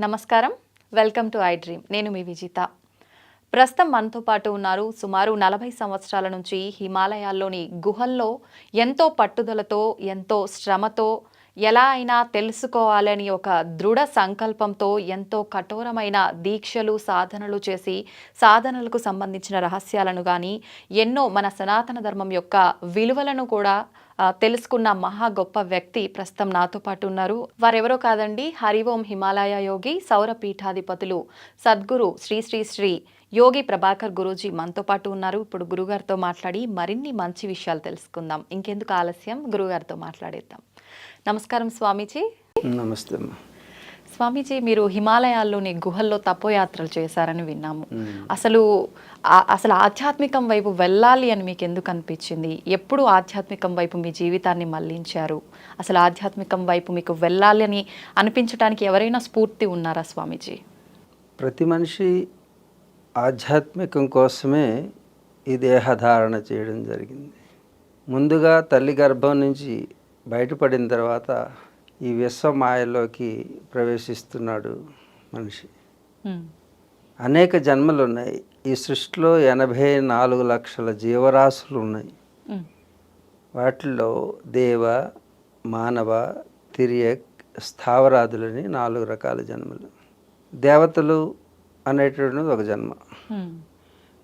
నమస్కారం. Welcome to I dream. నేను మీ విజిత. ప్రస్తుతం మనతో పాటు ఉన్నారు సుమారు 40 సంవత్సరాల నుంచి హిమాలయాల్లోని గుహల్లో ఎంతో పట్టుదలతో, ఎంతో శ్రమతో ఎలా అయినా తెలుసుకోవాలని ఒక దృఢ సంకల్పంతో ఎంతో కఠోరమైన దీక్షలు, సాధనలు చేసి సాధనలకు సంబంధించిన రహస్యాలను గాని, ఎన్నో మన సనాతన ధర్మం యొక్క విలువలను కూడా తెలుసుకున్న మహా గొప్ప వ్యక్తి ప్రస్తుతం నాతో పాటు ఉన్నారు. వారెవరో కాదండి, హరి ఓం హిమాలయ యోగి సౌర పీఠాధిపతులు సద్గురు శ్రీ శ్రీ శ్రీ యోగి ప్రభాకర్ గురూజీ మనతో పాటు ఉన్నారు. ఇప్పుడు గురుగారితో మాట్లాడి మరిన్ని మంచి విషయాలు తెలుసుకుందాం. ఇంకెందుకు ఆలస్యం, గురుగారితో మాట్లాడేద్దాం. నమస్కారం స్వామీజీ. నమస్తే అమ్మా. స్వామీజీ, మీరు హిమాలయాల్లోని గుహల్లో తపోయాత్రలు చేశారని విన్నాము. అసలు ఆధ్యాత్మికం వైపు వెళ్ళాలి అని మీకు ఎందుకు అనిపించింది? ఎప్పుడు ఆధ్యాత్మికం వైపు మీ జీవితాన్ని మళ్లించారు? అసలు ఆధ్యాత్మికం వైపు మీకు వెళ్ళాలి అని అనిపించడానికి ఎవరైనా స్ఫూర్తి ఉన్నారా స్వామీజీ? ప్రతి మనిషి ఆధ్యాత్మికం కోసమే ఈ దేహధారణ చేయడం జరిగింది. ముందుగా తల్లి గర్భం నుంచి బయటపడిన తర్వాత ఈ విశ్వమాయలోకి ప్రవేశిస్తున్నాడు మనిషి. అనేక జన్మలు ఉన్నాయి. ఈ సృష్టిలో 84 లక్షల జీవరాశులు ఉన్నాయి. వాటిల్లో దేవ, మానవ, తిరియక్, స్థావరాదులని 4 రకాల జన్మలు. దేవతలు అనేటువంటిది ఒక జన్మ.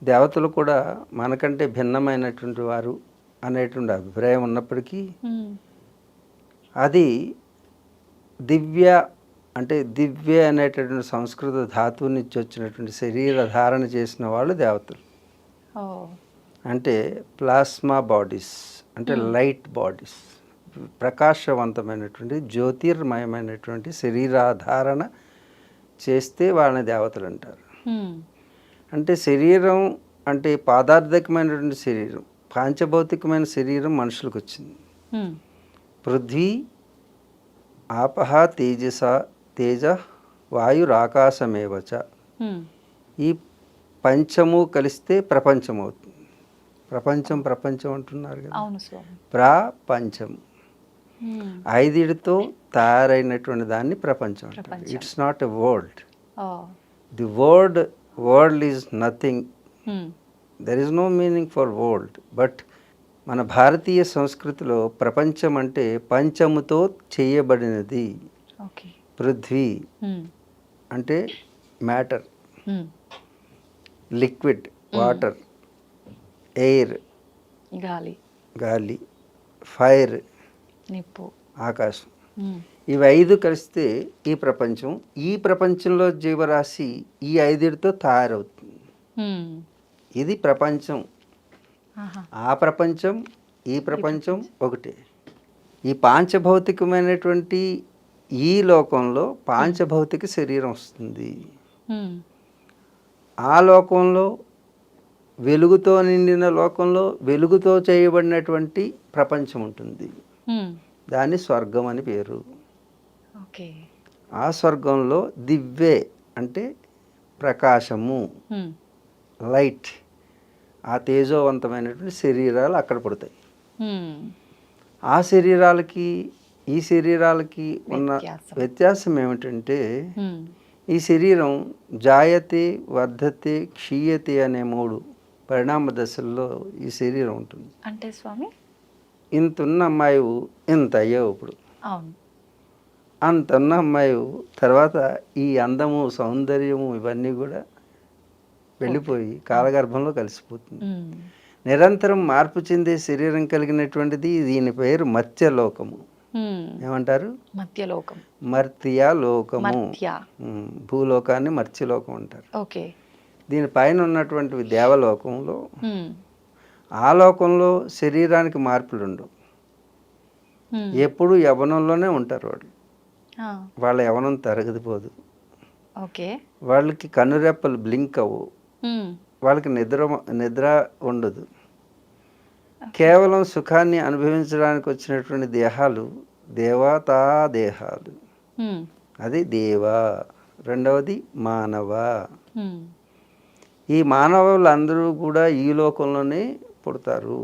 దేవతలు కూడా మనకంటే భిన్నమైనటువంటి వారు అనేటువంటి అభిప్రాయం ఉన్నప్పటికీ అది దివ్య అంటే దివ్య అనేటటువంటి సంస్కృత ధాతువు నుంచి వచ్చినటువంటి శరీర ధారణ చేసిన వాళ్ళు దేవతలు. అంటే ప్లాస్మా బాడీస్, అంటే లైట్ బాడీస్, ప్రకాశవంతమైనటువంటి జ్యోతిర్మయమైనటువంటి శరీరాధారణ చేస్తే వాళ్ళని దేవతలు అంటారు. అంటే శరీరం అంటే పాదార్థకమైనటువంటి శరీరం, పాంచభౌతికమైన శరీరం మనుషులకు వచ్చింది. పృథ్వీ ఆపహ తేజస తేజ వాయురాకాశమేవచ. ఈ పంచము కలిస్తే ప్రపంచం అవుతుంది. ప్రపంచం ప్రపంచం అంటున్నారు కదా, ప్రపంచం. 5తో తయారైనటువంటి దాన్ని ప్రపంచం అంటారు. It's not a world. The world is nothing. There is no meaning for world. But మన భారతీయ సంస్కృతిలో ప్రపంచం అంటే పంచముతో చేయబడినది. పృథ్వీ అంటే మ్యాటర్, లిక్విడ్ వాటర్, ఎయిర్ గాలి, ఫైర్ నిప్పు, ఆకాశం. ఇవి 5 కలిస్తే ఈ ప్రపంచం. ఈ ప్రపంచంలో జీవరాశి ఈ 5తో తయారవుతుంది. ఇది ప్రపంచం. ఆ ప్రపంచం ఈ ప్రపంచం ఒకటే. ఈ పాంచభౌతికమైనటువంటి ఈ లోకంలో పాంచభౌతిక శరీరం వస్తుంది. ఆ లోకంలో వెలుగుతో నిండిన లోకంలో వెలుగుతో చేయబడినటువంటి ప్రపంచం ఉంటుంది. దాన్ని స్వర్గం అని పేరు. ఆ స్వర్గంలో దివ్వే అంటే ప్రకాశము, లైట్, ఆ తేజోవంతమైనటువంటి శరీరాలు అక్కడ పుడతాయి. ఆ శరీరాలకి ఈ శరీరాలకి ఉన్న వ్యత్యాసం ఏమిటంటే ఈ శరీరం జాయతే, వర్ధతే, క్షీయతే అనే 3 పరిణామ దశల్లో ఈ శరీరం ఉంటుంది. అంటే స్వామి, ఇంతున్న అమ్మాయి ఇంత అయ్యావు, ఇప్పుడు అంతున్న అమ్మాయి తర్వాత ఈ అందము, సౌందర్యము ఇవన్నీ కూడా వెళ్ళిపోయి కాలగర్భంలో కలిసిపోతుంది. నిరంతరం మార్పు చెందే శరీరం కలిగినటువంటిది. దీని పేరు మర్త్యలోకము. ఏమంటారు? మర్త్యలోకం. మర్త్యలోకము. భూలోకాన్ని మర్త్యలోకం అంటారు. దీనిపైన ఉన్నటువంటి దేవలోకంలో, ఆ లోకంలో శరీరానికి మార్పులు ఉండవు. ఎప్పుడు యవ్వనంలోనే ఉంటారు వాళ్ళు. వాళ్ళ యవ్వనం తరగదిపోదు. వాళ్ళకి కనురెప్పలు బ్లింక్ అవ్వవు. వాళ్ళకి నిద్ర ఉండదు. కేవలం సుఖాన్ని అనుభవించడానికి వచ్చినటువంటి దేహాలు దేవతా దేహాలు. అది దేవ. రెండవది మానవ. ఈ మానవులందరూ కూడా ఈ లోకంలోనే పుడతారు.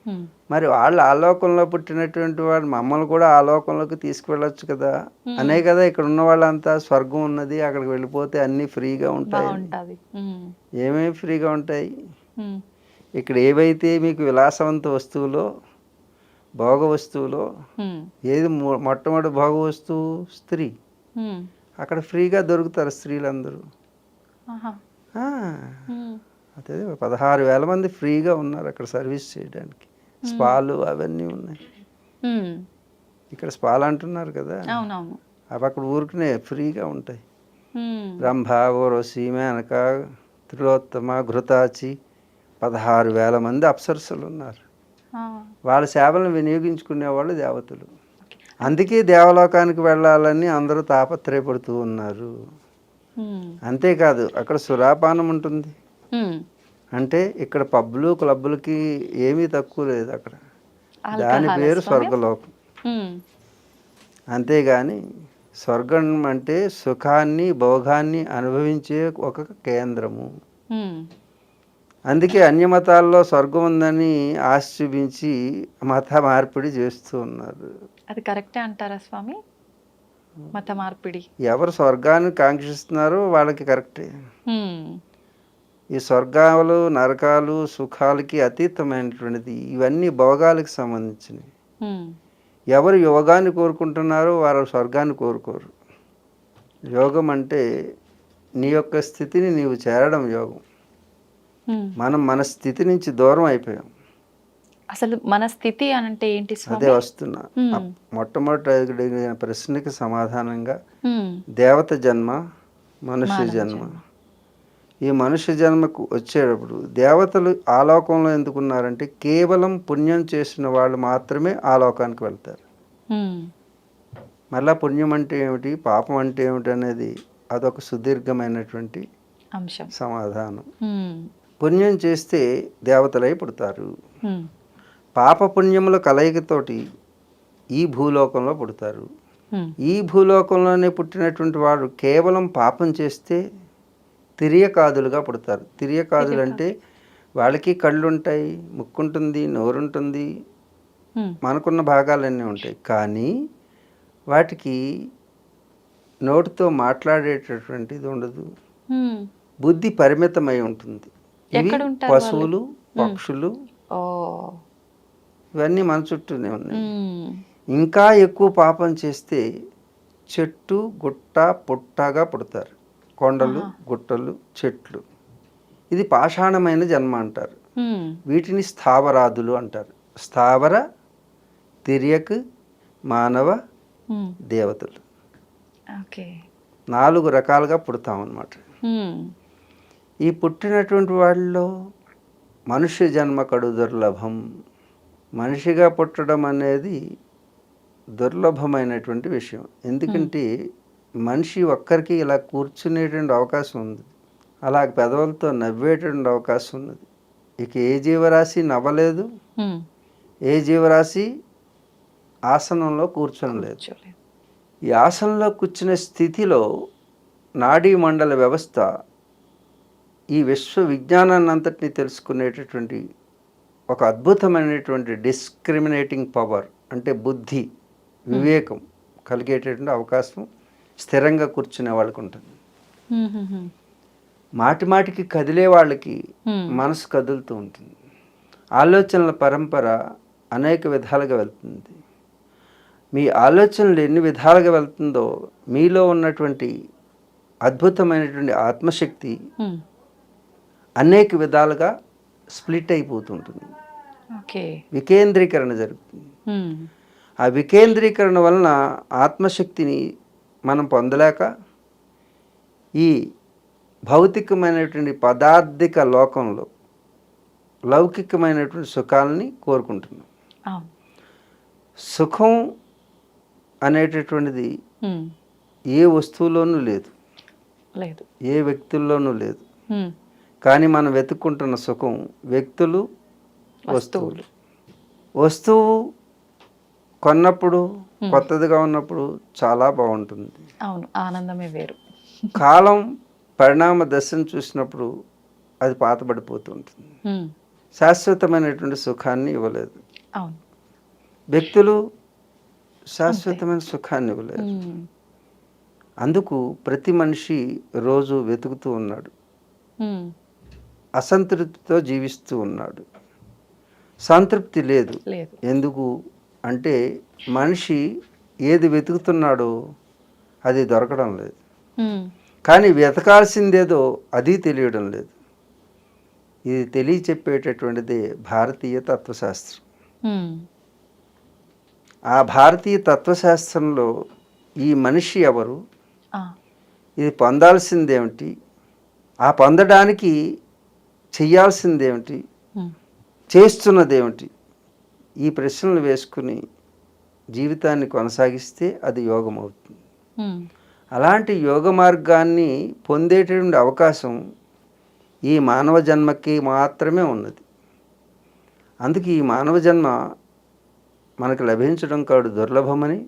హ్మ్. మరి వాళ్ళు ఆ లోకంలో పుట్టినటువంటి వాడు మమ్మల్ని కూడా ఆ లోకంలోకి తీసుకువెళ్ళొచ్చు కదా అనే కదా ఇక్కడ ఉన్న వాళ్ళంతా స్వర్గం ఉన్నది అక్కడికి వెళ్ళిపోతే అన్నీ ఫ్రీగా ఉంటాయి. బావుంటది. హ్మ్. ఏమేమి ఫ్రీగా ఉంటాయి? హ్మ్. ఇక్కడ ఏవైతే మీకు విలాసవంత వస్తువులో భోగ వస్తువులో హ్మ్. ఏది మొట్టమొదటి భోగ వస్తువు స్త్రీ. హ్మ్. అక్కడ ఫ్రీగా దొరుకుతారు స్త్రీలందరూ. ఆహా! ఆ, హ్మ్. అదే 16,000 మంది ఫ్రీగా ఉన్నారు అక్కడ సర్వీస్ చేయడానికి. హ్మ్. స్పాలు అవన్నీ ఉన్నాయి. హ్మ్. ఇక్కడ స్పాలు అంటున్నారు కదా, అవునవును. అవి అక్కడ ఊరికనే ఫ్రీగా ఉంటాయి. హ్మ్. రంభ, ఊర్వశి, మేనక, త్రిలోత్తమ, ఘృతాచి 16,000 మంది అప్సరసలు ఉన్నారు. ఆ! వాళ్ళ సేవలను వినియోగించుకునేవాళ్ళు దేవతలు. ఓకే. అందుకే దేవలోకానికి వెళ్ళాలని అందరూ తాపత్రయపడుతూ ఉన్నారు. హ్మ్. అంతేకాదు అక్కడ సురాపానం ఉంటుంది. హ్మ్. అంటే ఇక్కడ పబ్లు క్లబ్బులకి ఏమీ తక్కువ లేదు అక్కడ. దాని ఆల్కహాలా పేరు స్వామి? స్వర్గలోకం. హ్మ్. అంతేగాని స్వర్గం అంటే సుఖాన్ని భోగాన్ని అనుభవించే ఒక కేంద్రము. హ్మ్. అందుకే అన్య మతాల్లో స్వర్గం ఉందని ఆశ చూపించి మత మార్పిడి చేస్తూ ఉన్నారు. అది కరెక్టే అంటారా స్వామి? మత మార్పిడి. ఎవరు స్వర్గాన్ని కాంక్షిస్తున్నారో వాళ్ళకి కరెక్టే. హ్మ్. ఈ స్వర్గాలు నరకాలు సుఖాలకి అతీతమైనటువంటిది. ఇవన్నీ భోగాలకు సంబంధించినవి. హ్మ్. ఎవరు యోగాన్ని కోరుకుంటున్నారో వారు స్వర్గాన్ని కోరుకోరు. యోగం అంటే నీ యొక్క స్థితిని నీవు చేరడం యోగం. హ్మ్. మనం మన స్థితి నుంచి దూరం అయిపోయాం. అసలు మన స్థితి అనంటే ఏంటి అదే స్వామి? వస్తున్నా. హ్మ్. మొట్టమొదట అడిగిన ప్రశ్నకి సమాధానంగా హ్మ్. దేవత జన్మ, మనుష్య మానవ జన్మ. జన్మ. ఈ మనుష్య జన్మకు వచ్చేటప్పుడు దేవతలు ఆ లోకంలో ఎందుకున్నారంటే కేవలం పుణ్యం చేసిన వాళ్ళు మాత్రమే ఆ లోకానికి వెళ్తారు. హ్మ్. మళ్ళా పుణ్యం అంటే ఏమిటి పాపం అంటే ఏమిటి అనేది అదొక సుదీర్ఘమైనటువంటి అంశం. సమాధానం. హ్మ్. పుణ్యం చేస్తే దేవతలై పుడతారు. హ్మ్. పాప పుణ్యముల కలయికతోటి ఈ భూలోకంలో పుడతారు. హ్మ్. ఈ భూలోకంలోనే పుట్టినటువంటి వాడు కేవలం పాపం చేస్తే తిర్యకాదులుగా పుడతారు. తిర్యకాదులు అంటే వాళ్ళకి కళ్ళుంటాయి, ముక్కుంటుంది, నోరుంటుంది, హ్మ్. మనకున్న భాగాలన్నీ ఉంటాయి. కానీ వాటికి నోటితో మాట్లాడేటటువంటిది ఉండదు. హ్మ్. బుద్ధి పరిమితమై ఉంటుంది. ఇవి ఎక్కడుంటారు వాళ్ళు? పశువులు, హ్మ్. పక్షులు ఓహ్! ఇవన్నీ మన చుట్టూనే ఉన్నాయి. హ్మ్. ఇంకా ఎక్కువ పాపం చేస్తే చెట్టు, గుట్ట, పుట్టగా పుడతారు. కొండలు, ఆహా! గుట్టలు, చెట్లు. ఇది పాషాణమైన జన్మ అంటారు. హ్మ్. వీటిని స్థావరాదులు అంటారు. స్థావర, తిర్యక్, మానవ, హ్మ్. దేవతలు. ఓకే. 4 రకాలుగా పుడతామన్నమాట. హ్మ్. ఈ పుట్టినటువంటి వాళ్ళలో మనుష్య జన్మ కడు దుర్లభం. మనిషిగా పుట్టడం అనేది దుర్లభమైనటువంటి విషయం. హ్మ్. ఎందుకంటే మనిషి ఒక్కరికి ఇలా కూర్చునేటువంటి అవకాశం ఉంది. అలా పెదవులతో నవ్వేటువంటి అవకాశం ఉన్నది. ఇక ఏ జీవరాశి నవ్వలేదు, హ్మ్. ఏ జీవరాశి ఆసనంలో కూర్చోలేదు. కూర్చోలేదు. ఈ ఆసనంలో కూర్చునే స్థితిలో నాడీ మండల వ్యవస్థ ఈ విశ్వ విజ్ఞానాన్ని అంతటినీ తెలుసుకునేటటువంటి ఒక అద్భుతమైనటువంటి డిస్క్రిమినేటింగ్ పవర్ అంటే బుద్ధి, వివేకం కలిగేటటువంటి అవకాశం స్థిరంగా కూర్చునే వాళ్ళకు ఉంటుంది. హుహుహు. మాటి మాటికి కదిలే వాళ్ళకి హ్మ్. మనసు కదులుతూ ఉంటుంది. ఆలోచనల పరంపర అనేక విధాలుగా వెళ్తుంది. మీ ఆలోచనలు ఎన్ని విధాలుగా వెళ్తుందో మీలో ఉన్నటువంటి అద్భుతమైనటువంటి ఆత్మశక్తి హ్మ్. అనేక విధాలుగా స్ప్లిట్ అయిపోతుంటుంది. ఓకే. వికేంద్రీకరణ జరుగుతుంది. హ్మ్. ఆ వికేంద్రీకరణ వలన ఆత్మశక్తిని మనం పొందలేక ఈ భౌతికమైనటువంటి పదార్థిక లోకంలో లౌకికమైనటువంటి సుఖాలని కోరుకుంటున్నాం. అవును. సుఖం అనేటటువంటిది హ్మ్. ఏ వస్తువులోనూ లేదు, లేదు. ఏ వ్యక్తుల్లోనూ లేదు. హ్మ్. కానీ మనం వెతుక్కుంటున్న సుఖం వ్యక్తులు, వస్తువులు. వస్తువు కొన్నప్పుడు కొత్తదిగా ఉన్నప్పుడు చాలా బాగుంటుంది. అవును. ఆనందమే వేరు. కాలం పరిణామ దశను చూసినప్పుడు అది పాతబడిపోతూ ఉంటుంది. హ్మ్. శాశ్వతమైనటువంటి సుఖాన్ని ఇవ్వలేదు. అవును. వ్యక్తులు శాశ్వతమైన సుఖాన్ని ఇవ్వలేదు. అందుకు ప్రతి మనిషి రోజు వెతుకుతూ ఉన్నాడు, అసంతృప్తితో జీవిస్తూ ఉన్నాడు. సంతృప్తి లేదు. ఎందుకు అంటే మనిషి ఏది వెతుకుతున్నాడో అది దొరకడం లేదు. కానీ వెతకాల్సిందేదో అది తెలియడం లేదు. ఇది తెలియచెప్పేటటువంటిదే భారతీయ తత్వశాస్త్రం. ఆ భారతీయ తత్వశాస్త్రంలో ఈ మనిషి ఎవరు, ఇది పొందాల్సిందేమిటి, ఆ పొందడానికి చెయ్యాల్సిందేమిటి, చేస్తున్నదేమిటి, ఈ ప్రశ్నలు వేసుకుని జీవితాన్ని కొనసాగిస్తే అది యోగం అవుతుంది. అలాంటి యోగ మార్గాన్ని పొందేటటువంటి అవకాశం ఈ మానవ జన్మకి మాత్రమే ఉన్నది. అందుకే ఈ మానవ జన్మ మనకు లభించడం కాదు దుర్లభమని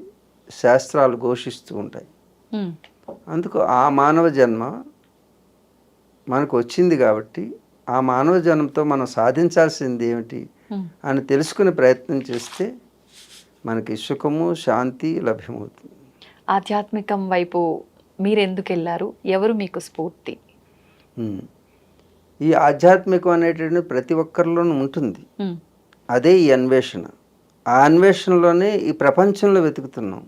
శాస్త్రాలు ఘోషిస్తూ ఉంటాయి. అందుకు ఆ మానవ జన్మ మనకు వచ్చింది కాబట్టి ఆ మానవ జన్మతో మనం సాధించాల్సింది ఏమిటి అని తెలుసుకునే ప్రయత్నం చేస్తే మనకి సుఖము శాంతి లభ్యమవుతుంది. ఆధ్యాత్మికం వైపు మీరెందుకు వెళ్ళారు? ఎవరు మీకు స్ఫూర్తి? ఈ ఆధ్యాత్మికం అనేటువంటి ప్రతి ఒక్కరిలోనూ ఉంటుంది. అదే ఈ అన్వేషణ. ఆ అన్వేషణలోనే ఈ ప్రపంచంలో వెతుకుతున్నాం.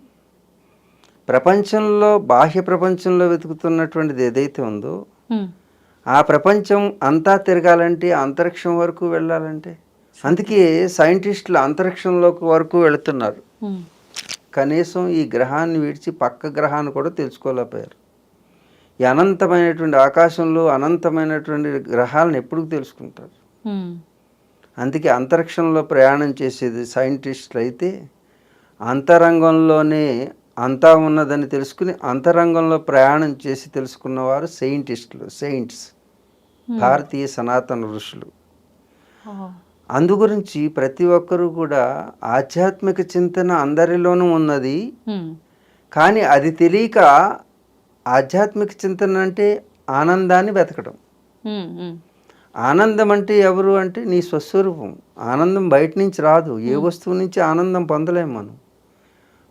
ప్రపంచంలో బాహ్య ప్రపంచంలో వెతుకుతున్నటువంటిది ఏదైతే ఉందో ఆ ప్రపంచం అంతా తిరగాలంటే అంతరిక్షం వరకు వెళ్ళాలంటే అందుకే సైంటిస్టులు అంతరిక్షంలోకి వరకు వెళుతున్నారు. కనీసం ఈ గ్రహాన్ని విడిచి పక్క గ్రహాన్ని కూడా తెలుసుకోలేకపోయారు. ఈ అనంతమైనటువంటి ఆకాశంలో అనంతమైనటువంటి గ్రహాలను ఎప్పుడు తెలుసుకుంటారు? అందుకే అంతరిక్షంలో ప్రయాణం చేసేది సైంటిస్టులు అయితే అంతరంగంలోనే అంతా ఉన్నదని తెలుసుకుని అంతరంగంలో ప్రయాణం చేసి తెలుసుకున్నవారు సెయింట్స్, భారతీయ సనాతన ఋషులు. అందు గురించి ప్రతి ఒక్కరూ కూడా ఆధ్యాత్మిక చింతన అందరిలోనూ ఉన్నది. కానీ అది తెలియక ఆధ్యాత్మిక చింతన అంటే ఆనందాన్ని వెతకడం. ఆనందం అంటే ఎవరు అంటే నీ స్వస్వరూపం. ఆనందం బయట నుంచి రాదు. ఏ వస్తువు నుంచి ఆనందం పొందలేము మనం.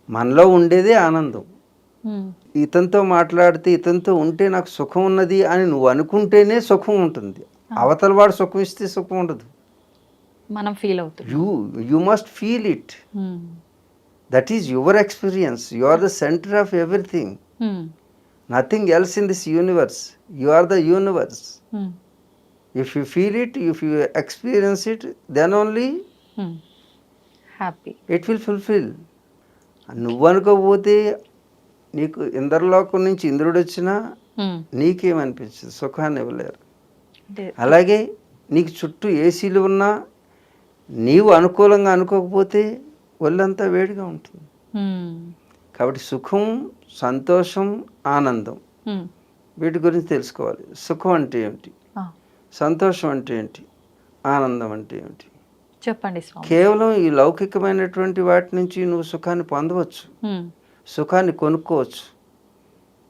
మనలో ఉండేదే ఆనందం. ఇతనితో మాట్లాడితే ఇతనితో ఉంటే నాకు సుఖం ఉన్నది అని నువ్వు అనుకుంటేనే సుఖం ఉంటుంది. అవతల వాడు సుఖం ఇస్తే సుఖం ఉండదు. మనం ఫీల్ అవుతాం. You must feel it. That is your experience. You are the centre of everything. Nothing else in this universe. You are the universe. If you feel it, if you experience it, then only happy. It will fulfill. నువ్వు అనుకోకపోతే నీకు ఇంద్రలోకం నుంచి ఇంద్రుడు వచ్చినా నీకేమనిపించదు, సుఖాన్ని ఇవ్వలేరు. అలాగే నీకు చుట్టూ ఏసీలు ఉన్నా నీవు అనుకూలంగా అనుకోకపోతే ఒళ్ళంతా వేడిగా ఉంటుంది. కాబట్టి సుఖం, సంతోషం, ఆనందం వీటి గురించి తెలుసుకోవాలి. సుఖం అంటే ఏమిటి, సంతోషం అంటే ఏంటి, ఆనందం అంటే ఏమిటి చెప్పండి. కేవలం ఈ లౌకికమైనటువంటి వాటి నుంచి నువ్వు సుఖాన్ని పొందవచ్చు, సుఖాన్ని కొనుక్కోవచ్చు.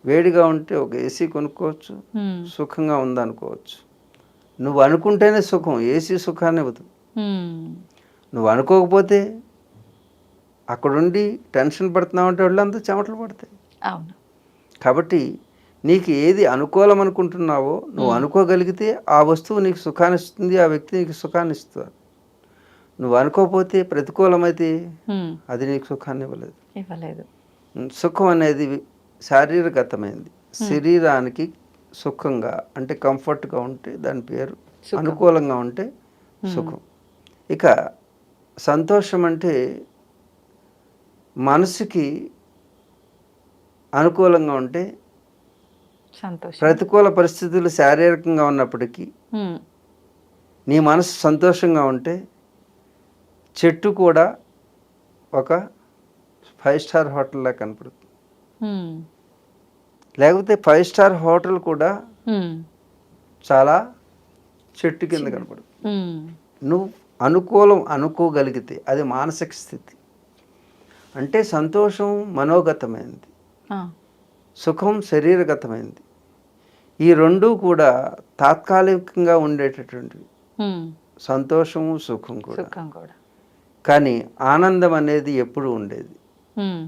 వేడిగా ఉంటే ఒక ఏసీ కొనుక్కోవచ్చు, సుఖంగా ఉందనుకోవచ్చు. నువ్వు అనుకుంటేనే సుఖం, ఏసీ సుఖాన్ని ఇవ్వదు. నువ్వు అనుకోకపోతే అక్కడుండి టెన్షన్ పడుతున్నావు అంటే వాళ్ళంతా చెమటలు పడతాయి. అవును. కాబట్టి నీకు ఏది అనుకూలం అనుకుంటున్నావో నువ్వు అనుకోగలిగితే ఆ వస్తువు నీకు సుఖాన్ని ఇస్తుంది, ఆ వ్యక్తి నీకు సుఖాన్ని ఇస్తారు. నువ్వు అనుకోకపోతే ప్రతికూలమైతే అది నీకు సుఖాన్ని ఇవ్వలేదు. సుఖం అనేది శారీరగతమైంది. శరీరానికి సుఖంగా అంటే కంఫర్ట్గా ఉంటే దాని పేరు, అనుకూలంగా ఉంటే సుఖం. ఇక సంతోషం అంటే మనసుకి అనుకూలంగా ఉంటే సంతోషం. ప్రతికూల పరిస్థితులు శారీరకంగా ఉన్నప్పటికీ నీ మనసు సంతోషంగా ఉంటే చెట్టు కూడా ఒక 5 స్టార్ హోటల్లా కనపడుతుంది. లేకపోతే 5 స్టార్ హోటల్ కూడా చాలా చెట్టు కింద కనపడుతుంది. నువ్వు అనుకోగలిగితే అది మానసిక స్థితి. అంటే సంతోషం మనోగతమైనది, సుఖం శరీరగతమైనది. ఈ రెండూ కూడా తాత్కాలికంగా ఉండేటటువంటివి. సంతోషము సుఖం కూడా. సుఖం కూడా. కానీ ఆనందం అనేది ఎప్పుడు ఉండేది. హ్మ్.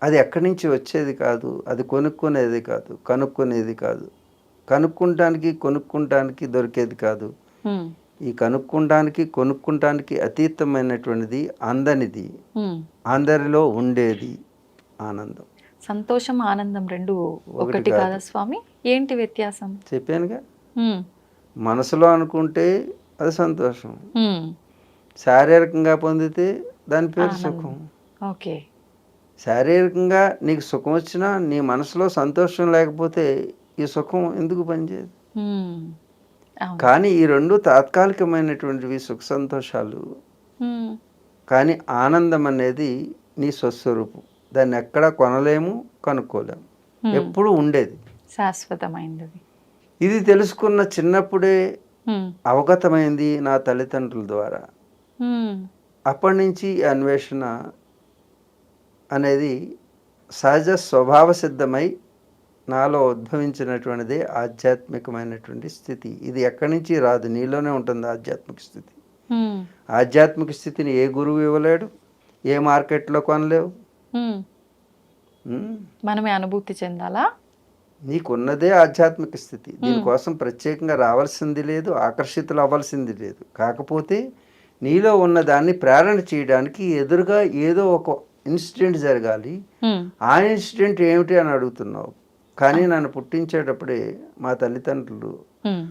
అది ఎక్కడి నుంచి వచ్చేది కాదు, అది కొనుక్కునేది కాదు, కనుక్కునేది కాదు, కొనుక్కుంటానికి దొరికేది కాదు. హ్మ్. ఈ కొనుక్కుంటానికి అతీతమైనటువంటిది, అందనిది, హ్మ్. అందరిలో ఉండేది ఆనందం. సంతోషం, ఆనందం 2 ఒకటి కాదు. కాదా స్వామి? ఏంటి వ్యత్యాసం? చెప్పానుగా, హ్మ్. మనసులో అనుకుంటే అది సంతోషం, హ్మ్. శారీరకంగా పొందితే దాని పేరు ఆనందం. సుఖం. ఓకే. శారీరకంగా నీకు సుఖం వచ్చినా నీ మనసులో సంతోషం లేకపోతే ఈ సుఖం ఎందుకు పనిచేయదు? హ్మ్. అవును. కానీ ఈ 2 తాత్కాలికమైనటువంటివి, సుఖ సంతోషాలు. హ్మ్. కానీ ఆనందం అనేది నీ స్వస్వరూపం. దాన్ని ఎక్కడా కొనలేము, కనుక్కోలేము. హ్మ్. ఎప్పుడూ ఉండేది. శాశ్వతమైనది. ఇది తెలుసుకున్న చిన్నప్పుడే హ్మ్. అవగతమైంది నా తల్లిదండ్రుల ద్వారా. హ్మ్. అప్పటి నుంచి ఈ అన్వేషణ అనేది సహజ స్వభావ సిద్ధమై నాలో ఉద్భవించినటువంటిదే ఆధ్యాత్మికమైనటువంటి స్థితి. ఇది ఎక్కడి నుంచి రాదు, నీలోనే ఉంటుంది ఆధ్యాత్మిక స్థితి. హ్మ్. ఆధ్యాత్మిక స్థితిని ఏ గురువు ఇవ్వలేడు, ఏ మార్కెట్లో కొనలేవు. హ్మ్. ఉమ్. మనమే అనుభూతి చెందాలా? నీకున్నదే ఆధ్యాత్మిక స్థితి. దీనికోసం ప్రత్యేకంగా రావాల్సింది లేదు, ఆకర్షితులు అవ్వాల్సింది లేదు. కాకపోతే నీలో ఉన్న దాన్ని ప్రేరణ చేయడానికి ఎదురుగా ఏదో ఒక ఇన్సిడెంట్ జరగాలి. హ్మ్. ఆ ఇన్సిడెంట్ ఏమిటి అని అడుగుతున్నావు. కానీ నన్ను పుట్టించేటప్పుడే మా తల్లిదండ్రులు హ్మ్.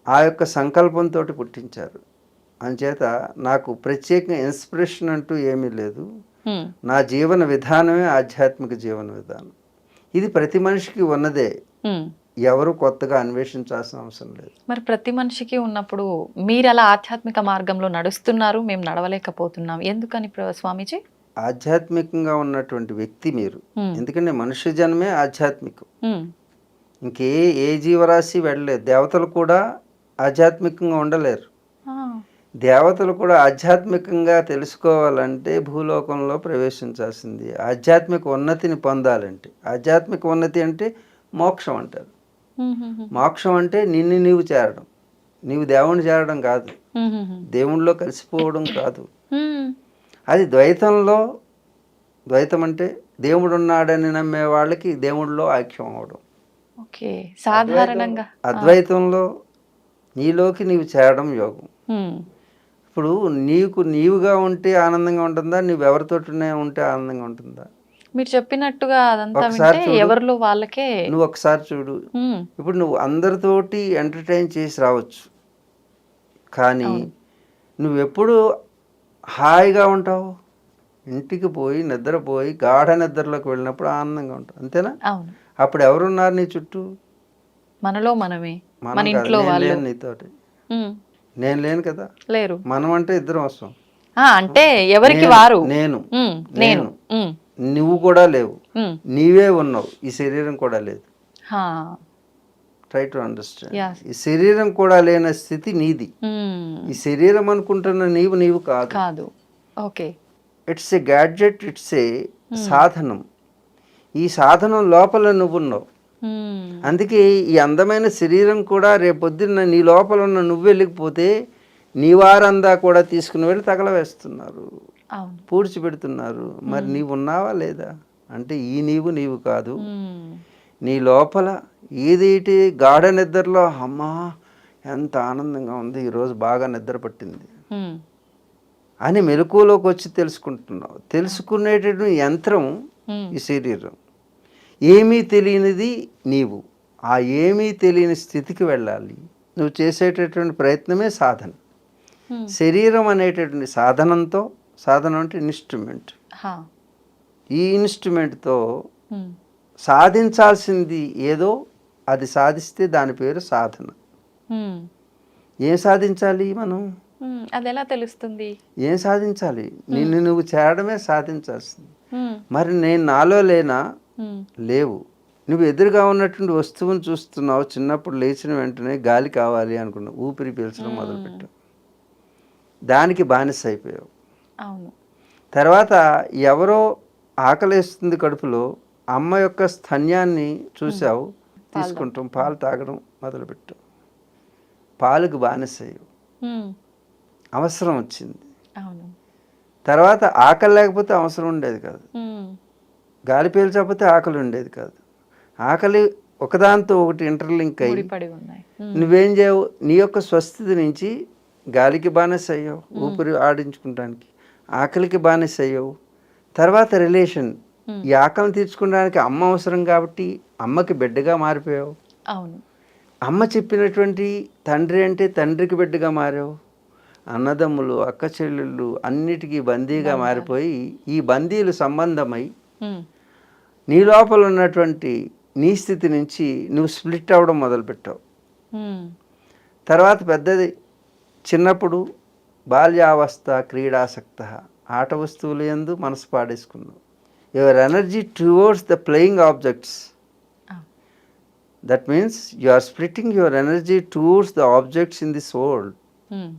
ఆ యొక్క సంకల్పంతో పుట్టించారు. అంచేత నాకు ప్రత్యేకంగా ఇన్స్పిరేషన్ అంటూ ఏమీ లేదు. హ్మ్. నా జీవన విధానమే ఆధ్యాత్మిక జీవన విధానం. ఇది ప్రతి మనిషికి ఉన్నదే. హ్మ్. ఎవరు కొత్తగా అన్వేషించాల్సిన అవసరం లేదు. మరి ప్రతి మనిషికి ఉన్నప్పుడు మీరలా ఆధ్యాత్మిక మార్గంలో నడుస్తున్నారు, మేము నడవలేకపోతున్నాం. ఎందుకని స్వామీజీ? ఆధ్యాత్మికంగా ఉన్నటువంటి వ్యక్తి మీరు. హ్మ్. ఎందుకంటే మనుష్య జన్మే ఆధ్యాత్మికం. హ్మ్. ఏ జీవరాశి వెళ్ళలేదు. దేవతలు కూడా ఆధ్యాత్మికంగా ఉండలేరు. ఆ! దేవతలు కూడా ఆధ్యాత్మికంగా తెలుసుకోవాలంటే భూలోకంలో ప్రవేశించాల్సింది. ఆధ్యాత్మిక ఉన్నతిని పొందాలంటే. ఆధ్యాత్మిక ఉన్నతి అంటే మోక్షం అంటారు. హుహుహు. మోక్షం అంటే నిన్ను నీవు చేరడం. నీవు దేవుణ్ణి చేరడం కాదు. హుహుహు. దేవుళ్ళలో కలిసిపోవడం కాదు. హ్మ్. అది ద్వైతం అంటే దేవుడున్నాడని నమ్మే వాళ్ళకి దేవుడిలో ఐక్యం అవ్వడం. ఓకే. సాధారణంగా అద్వైతంలో నీలోకి నీవు చేరడం యోగం. హ్మ్. ఇప్పుడు నీవుగా ఉంటే ఆనందంగా ఉంటుందా, నువ్వెవరితోటినే ఉంటే ఆనందంగా ఉంటుందా? మీరు చెప్పినట్టుగా అదంతా ఒకసారి వింటే చూడు, ఎవరిలో వాళ్ళకే. నువ్వు ఒకసారి చూడు. హ్మ్. ఇప్పుడు నువ్వు అందరితోటి ఎంటర్టైన్ చేసి రావచ్చు, కానీ అవును. నువ్వెప్పుడు హాయిగా ఉంటావు? ఇంటికి పోయి నిద్రపోయి గాఢ నిద్రలోకి వెళ్ళినప్పుడు ఆనందంగా ఉంటావు, అంతేనా? అవును. అప్పుడు ఎవరున్నారు నీ చుట్టూ? మనలో మనమే. మన మనం కాదు, ఇంట్లో నేను వాళ్ళు. లేను నీతోటి. హ్మ్. నేను లేను కదా. లేరు. మనం అంటే ఇద్దరం వస్తాం. అంటే ఎవరికి నేను వారు. నేను హ్మ్. నేను హ్మ్. నువ్వు కూడా లేవు. హ్మ్. నీవే ఉన్నావు, ఈ శరీరం కూడా లేదు. హా! Try to understand. యాహ్! ఈ శరీరం కూడా లేని స్థితి నీది. హ్మ్. ఈ శరీరం అనుకుంటున్న నీవు కాదు. కాదు. Okay. It's a gadget, it's a హ్మ్. సాధనం. ఈ సాధనం లోపల నువ్వున్నావు. హ్మ్. అందుకే ఈ అందమైన శరీరం కూడా రేపొద్దున్న నీ లోపల ఉన్న నువ్వు వెళ్ళిపోతే నీ వారందా కూడా తీసుకుని వెళ్ళి తగలవేస్తున్నారు, అవును. పూడ్చిపెడుతున్నారు. మరి నీవు ఉన్నావా లేదా అంటే ఈ నీవు కాదు. హ్మ్. నీ లోపల ఏదైతే గాఢ నిద్రలో అమ్మా ఎంత ఆనందంగా ఉంది, ఈరోజు బాగా నిద్ర పట్టింది హ్మ్. అని మెలకువలోకి వచ్చి తెలుసుకుంటున్నావు. తెలుసుకునేటటువంటి యంత్రం హ్మ్. ఈ శరీరం. ఏమీ తెలియనిది నీవు. ఆ ఏమీ తెలియని స్థితికి వెళ్ళాలి. నువ్వు చేసేటటువంటి ప్రయత్నమే సాధన. హ్మ్. శరీరం అనేటటువంటి సాధనం అంటే ఇన్స్ట్రుమెంట్. హా! ఈ ఇన్స్ట్రుమెంట్తో హ్మ్. సాధించాల్సింది ఏదో అది సాధిస్తే దాని పేరు సాధన. హ్మ్. ఏం సాధించాలి మనం? హ్మ్. అదెలా తెలుస్తుంది? ఏం సాధించాలి? నిన్ను నువ్వు చేరడమే సాధించాల్సింది. హ్మ్. మరి నేను నాలో లేనా? హ్మ్. లేవు. నువ్వు ఎదురుగా ఉన్నటువంటి వస్తువును చూస్తున్నావు. చిన్నప్పుడు లేచిన వెంటనే గాలి కావాలి అనుకున్నావు, ఊపిరి పీల్చడం మొదలుపెట్టావు, దానికి బానిస అయిపోయావు. అవును. తర్వాత ఎవరో ఆకలేస్తుంది కడుపులో, అమ్మ యొక్క స్తన్యాన్ని చూసావు, తీసుకుంటాం, పాలు తాగడం మొదలుపెట్టావు, పాలకు బానిస అయ్యావు. హ్మ్. అవసరం వచ్చింది. అవును. తర్వాత ఆకలి లేకపోతే అవసరం ఉండేది కాదు. హ్మ్. గాలి పీల్చకపోతే ఆకలి ఉండేది కాదు. ఆకలి ఒకదాంతో ఒకటి ఇంటర్లింక్ అయ్యి ముడిపడి ఉన్నాయి. నువ్వేం చేయవు, నీ యొక్క స్వస్థితి నుంచి గాలికి బానిస అయ్యావు, ఊపిరి ఆడించుకుంటానికి. ఆకలికి బానిస అయ్యావు. తర్వాత రిలేషన్, ఈ ఆకలిని తీర్చుకోవడానికి అమ్మ అవసరం కాబట్టి అమ్మకి బిడ్డగా మారిపోయావు. అవును. అమ్మ చెప్పినటువంటి తండ్రి అంటే తండ్రికి బిడ్డగా మారావు. అన్నదమ్ములు, అక్క చెల్లెళ్ళు అన్నిటికీ బందీగా మారిపోయి ఈ బందీలు సంబంధమై హ్మ్. నీ లోపల ఉన్నటువంటి నీ స్థితి నుంచి నువ్వు స్ప్లిట్ అవ్వడం మొదలుపెట్టావు. హ్మ్. తర్వాత పెద్దది చిన్నప్పుడు బాల్యావస్థ క్రీడాసక్త, ఆట వస్తువులు యందు మనసు పాడేసుకున్నావు. Your energy towards the playing objects. That means you are splitting your energy towards the objects in this world. Hmm.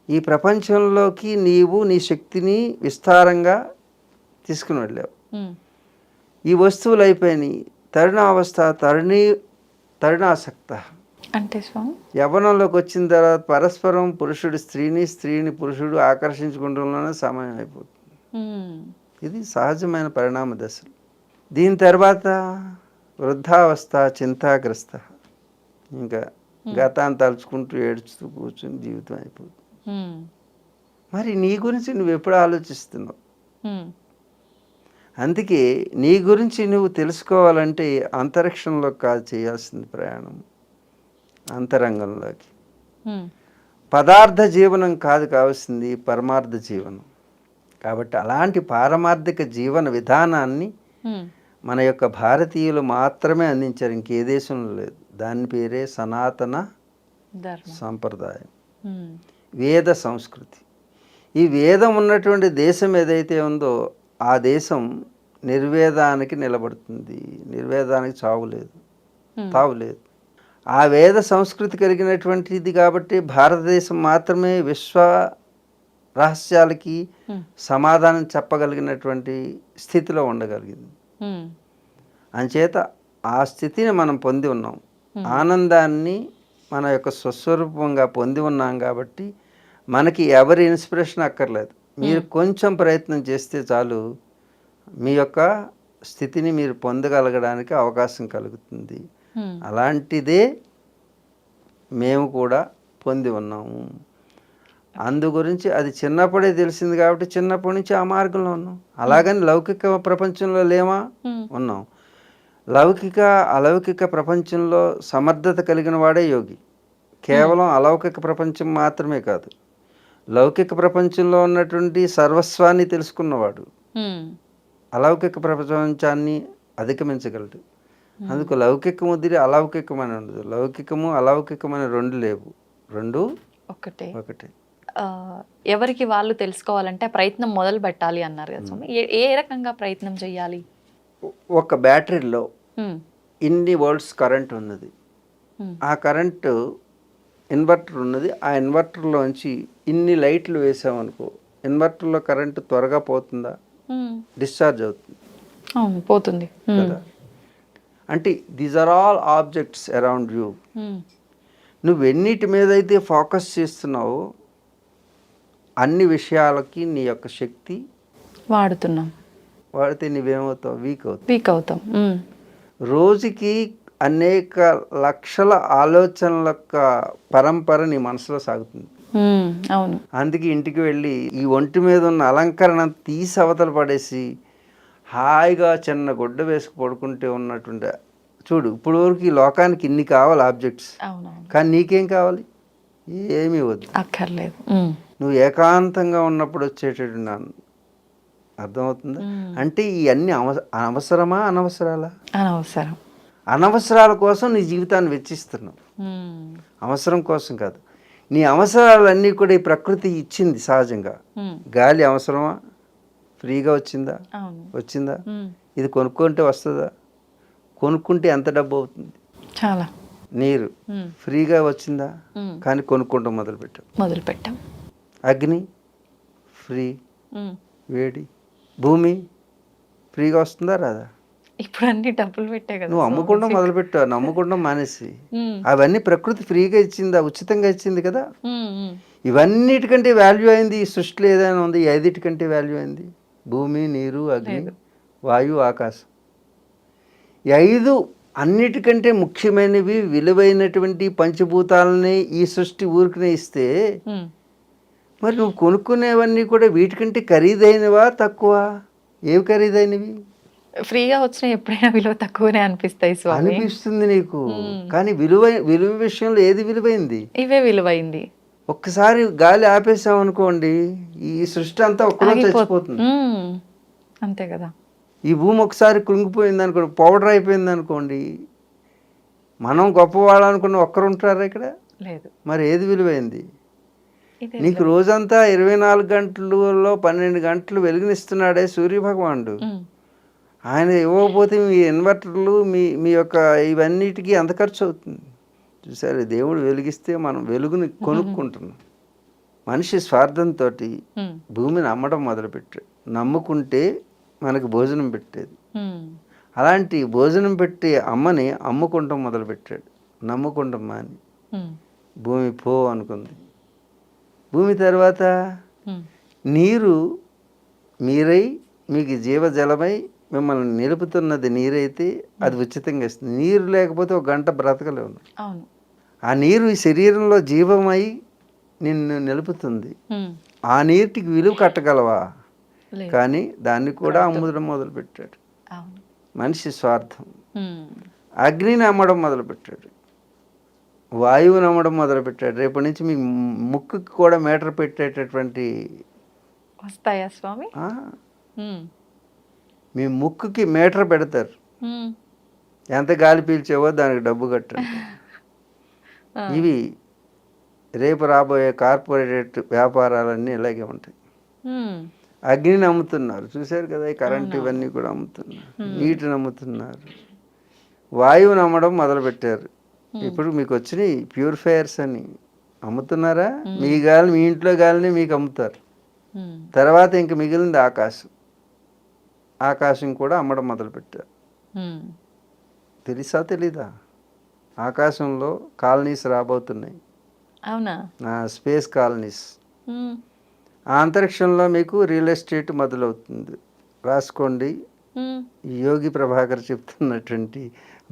ఈ ప్రపంచంలోకి నీవు నీ శక్తిని విస్తారంగా తీసుకుని వెళ్ళావు. హ్మ్. ఈ వస్తువులు అయిపోయినాయి. తరుణావస్థ తరుణాసక్త. అంటే స్వామి యవ్వనంలోకి వచ్చిన తర్వాత పరస్పరం పురుషుడు స్త్రీని, స్త్రీని పురుషుడు ఆకర్షించుకుంటంలోనే సమయం అయిపోతుంది. హ్మ్. ఇది సహజమైన పరిణామ దశలు. దీని తర్వాత వృద్ధావస్థ చింతాగ్రస్త. ఇంకా గతాన్ని తలుచుకుంటూ ఏడుస్తూ కూర్చుని జీవితం అయిపోతుంది. హ్మ్. మరి నీ గురించి నువ్వు ఎప్పుడు ఆలోచిస్తున్నావు? హ్మ్. అందుకే నీ గురించి నువ్వు తెలుసుకోవాలంటే అంతరిక్షంలో కాదు చేయాల్సింది ప్రయాణం, అంతరంగంలోకి. హ్మ్. పదార్థ జీవనం కాదు కావాల్సింది, పరమార్థ జీవనం. కాబట్టి అలాంటి పారమార్థిక జీవన విధానాన్ని హ్మ్. మన యొక్క భారతీయులు మాత్రమే అందించారు, ఇంకే దేశంలో లేదు. దాని పేరే సనాతన ధర్మం. సాంప్రదాయం, హ్మ్. వేద సంస్కృతి. ఈ వేదం ఉన్నటువంటి దేశం ఏదైతే ఉందో ఆ దేశం నిర్వేదానికి నిలబడుతుంది. నిర్వేదానికి చావులేదు, తావులేదు. ఆ వేద సంస్కృతి కలిగినటువంటిది కాబట్టి భారతదేశం మాత్రమే విశ్వ రహస్యాలకి సమాధానం చెప్పగలిగినటువంటి స్థితిలో ఉండగలిగింది. హ్మ్. అంచేత ఆ స్థితిని మనం పొంది ఉన్నాం. ఆనందాన్ని మన యొక్క స్వస్వరూపంగా పొంది ఉన్నాం కాబట్టి మనకి ఎవరి ఇన్స్పిరేషన్ అక్కర్లేదు. మీరు కొంచెం ప్రయత్నం చేస్తే చాలు మీ యొక్క స్థితిని మీరు పొందగలగడానికి అవకాశం కలుగుతుంది. అలాంటిదే మేము కూడా పొంది ఉన్నాము. అందు గురించి అది చిన్నప్పుడే తెలిసింది కాబట్టి చిన్నప్పటి నుంచి ఆ మార్గంలో ఉన్నాం. అలాగని లౌకిక ప్రపంచంలో లేమా? ఉన్నాం. లౌకిక అలౌకిక ప్రపంచంలో సమర్థత కలిగిన వాడే యోగి. కేవలం అలౌకిక ప్రపంచం మాత్రమే కాదు, లౌకిక ప్రపంచంలో ఉన్నటువంటి సర్వస్వాన్ని తెలుసుకున్నవాడు అలౌకిక ప్రపంచాన్ని అధిగమించగలడు. అందుకు లౌకికం వదిలి అలౌకికం అని ఉండదు. లౌకికము అలౌకికమని రెండు లేవు, రెండు ఒకటే. ఒకటే. ఎవరికి వాళ్ళు తెలుసుకోవాలంటే ప్రయత్నం మొదలు పెట్టాలి అన్నారు కదా స్వామి. ఏ రకంగా ప్రయత్నం చేయాలి? ఒక బ్యాటరీలో ఇన్ని వోల్ట్స్ కరెంట్ ఉన్నది. ఆ కరెంటు ఇన్వర్టర్ ఉన్నది. ఆ ఇన్వర్టర్లోంచి ఇన్ని లైట్లు వేసామనుకో, ఇన్వర్టర్లో కరెంటు త్వరగా పోతుందా? డిశ్చార్జ్ అవుతుంది. అవును, పోతుంది కదా. అంటే these are all objects around you. నువ్వు ఎన్నిటి మీద అయితే ఫోకస్ చేస్తున్నావో అన్ని విషయాలకి నీ యొక్క శక్తి వాడుతున్నాం. వాడితే నువ్వేమవుతావు? వీక్ అవుతాం. రోజుకి అనేక లక్షల ఆలోచనల యొక్క పరంపర నీ మనసులో సాగుతుంది. అవును. అందుకే ఇంటికి వెళ్ళి ఈ ఒంటి మీద ఉన్న అలంకరణ తీసి అవతల పడేసి హాయిగా చిన్న గుడ్డ వేసుకు పడుకుంటే ఉన్నటువంటి చూడు. ఇప్పుడు వరకు ఈ లోకానికి ఇన్ని కావాలి ఆబ్జెక్ట్స్, కానీ నీకేం కావాలి? ఏమీ వద్దు, అక్కర్లేదు. నువ్వు ఏకాంతంగా ఉన్నప్పుడు వచ్చేటటువంటి అర్థమవుతుందా? అంటే ఇవన్నీ అవసరమా అనవసరాలా? అనవసరం. అనవసరాల కోసం నీ జీవితాన్ని వెచ్చిస్తున్నావు, అవసరం కోసం కాదు. నీ అవసరాలన్నీ కూడా ఈ ప్రకృతి ఇచ్చింది సహజంగా. గాలి అవసరమా? ఫ్రీగా వచ్చిందా? వచ్చిందా? ఇది కొనుక్కుంటే వస్తుందా? కొనుక్కుంటే ఎంత డబ్బు అవుతుంది? చాలా. నీరు ఫ్రీగా వచ్చిందా? కానీ కొనుక్కుంటాం మొదలుపెట్టాం. అగ్ని ఫ్రీ, వేడి. భూమి ఫ్రీగా వస్తుందా రాదా? ఇప్పుడు అన్ని డబ్బులు పెట్టే కదా. నువ్వు అమ్ముకుంటాం మొదలుపెట్టావు, నమ్ముకుంటాం మానేసి. అవన్నీ ప్రకృతి ఫ్రీగా ఇచ్చిందా? ఉచితంగా ఇచ్చింది కదా. ఇవన్నిటికంటే వాల్యూ అయింది ఈ సృష్టిలో ఏదైనా ఉంది, ఈ ఐదిటికంటే వాల్యూ అయింది భూమి, నీరు, అగ్ని, లేదు. వాయువు, ఆకాశం. ఈ 5 అన్నిటికంటే ముఖ్యమైనవి, విలువైనటువంటి పంచభూతాలని ఈ సృష్టి ఊరికనే ఇస్తే ఉమ్. మరి నువ్వు కొనుక్కునేవన్నీ కూడా వీటికంటే ఖరీదైనవా తక్కువ? ఏవి ఖరీదైనవి ఫ్రీగా వచ్చిన ఎప్పుడైనా విలువ తక్కువనే అనిపిస్తాయి స్వామి. అనిపిస్తుంది నీకు. మ్మ్. కానీ విలువ విషయంలో ఏది విలువైంది? ఇవే విలువైంది. ఒక్కసారి గాలి ఆపేసాం అనుకోండి, ఈ సృష్టి అంతా ఒక్కరోజు చచ్చిపోతుంది. ఉమ్. అంతే కదా. ఈ భూమి ఒకసారి కృంగిపోయింది అనుకోండి, పౌడర్ అయిపోయింది అనుకోండి, మనం గొప్పవాళ్ళు అనుకున్న ఒక్కరు ఉంటారా ఇక్కడ? లేదు. మరి ఏది విలువైంది? ఇదే నీకు విలువ. రోజంతా 24 గంటలలో 12 గంటలు వెలుగునిస్తున్నాడే సూర్యభగవానుడు. ఉమ్. ఆయన ఇవ్వకపోతే మీ ఇన్వర్టర్లు, మీ యొక్క ఇవన్నిటికీ ఎంత ఖర్చు అవుతుంది? చూసారు, దేవుడు వెలిగిస్తే మనం వెలుగుని కొనుక్కుంటున్నాం. మనిషి స్వార్థంతో ఉమ్. భూమిని అమ్మడం మొదలుపెట్టాడు. నమ్ముకుంటే మనకు భోజనం పెట్టేది. ఉమ్. అలాంటి భోజనం పెట్టి అమ్మని అమ్ముకుంటాం మొదలుపెట్టాడు. నమ్ముకుంటాం మాని ఉమ్. భూమి పో అనుకుంది. భూమి తర్వాత ఉమ్. నీరు మీరై, మీకు జీవజలమై మిమ్మల్ని నిలుపుతున్నది నీరైతే అది ఉచితంగా ఇస్తుంది. నీరు లేకపోతే ఒక గంట బ్రతకలేవు. అవును. ఆ నీరు ఈ శరీరంలో జీవమై నిన్ను నిలుపుతుంది. ఉమ్. ఆ నీటికి విలువ కట్టగలవా? లేదు. కానీ దాన్ని కూడా అమ్ముదడం మొదలుపెట్టాడు. అవును. మనిషి స్వార్థం. ఉమ్. అగ్నిని అమ్మడం మొదలుపెట్టాడు, వాయువుని అమ్మడం మొదలుపెట్టాడు. రేపటి నుంచి మీ ముక్కుకి కూడా మీటర్ పెట్టేటటువంటి వస్తాయా స్వామి? ఆ, ఉమ్. మీ ముక్కుకి మీటర్ పెడతారు. ఉమ్. ఎంత గాలి పీల్చావో దానికి డబ్బు కట్టండి. ఆ. ఇవి రేపు రాబోయే కార్పొరేట్ వ్యాపారాలన్నీ ఇలాగే ఉంటాయి. ఉమ్. అగ్నిని అమ్ముతున్నారు, చూశారు కదా, ఈ కరెంట్ ఇవన్నీ కూడా అమ్ముతున్నారు. నీటిని అమ్ముతున్నారు, వాయువుని అమ్మడం మొదలుపెట్టారు. ఇప్పుడు మీకు వచ్చినాయి ప్యూరిఫైయర్స్ అని అమ్ముతున్నారా? మీ గాలి, మీ ఇంట్లో గాలిని మీకు అమ్ముతారు. ఉమ్. తర్వాత ఇంక మిగిలింది ఆకాశం. ఆకాశం కూడా అమ్మడం మొదలుపెట్టారు. ఉమ్. తెలుసా తెలీదా? ఆకాశంలో కాలనీస్ రాబోతున్నాయి, అవునా? Space colonies. ఉమ్. ఆ అంతరిక్షంలో మీకు రియల్ ఎస్టేట్ మొదలవుతుంది. రాసుకోండి, ఉమ్. యోగి ప్రభాకర్ చెప్తున్నటువంటి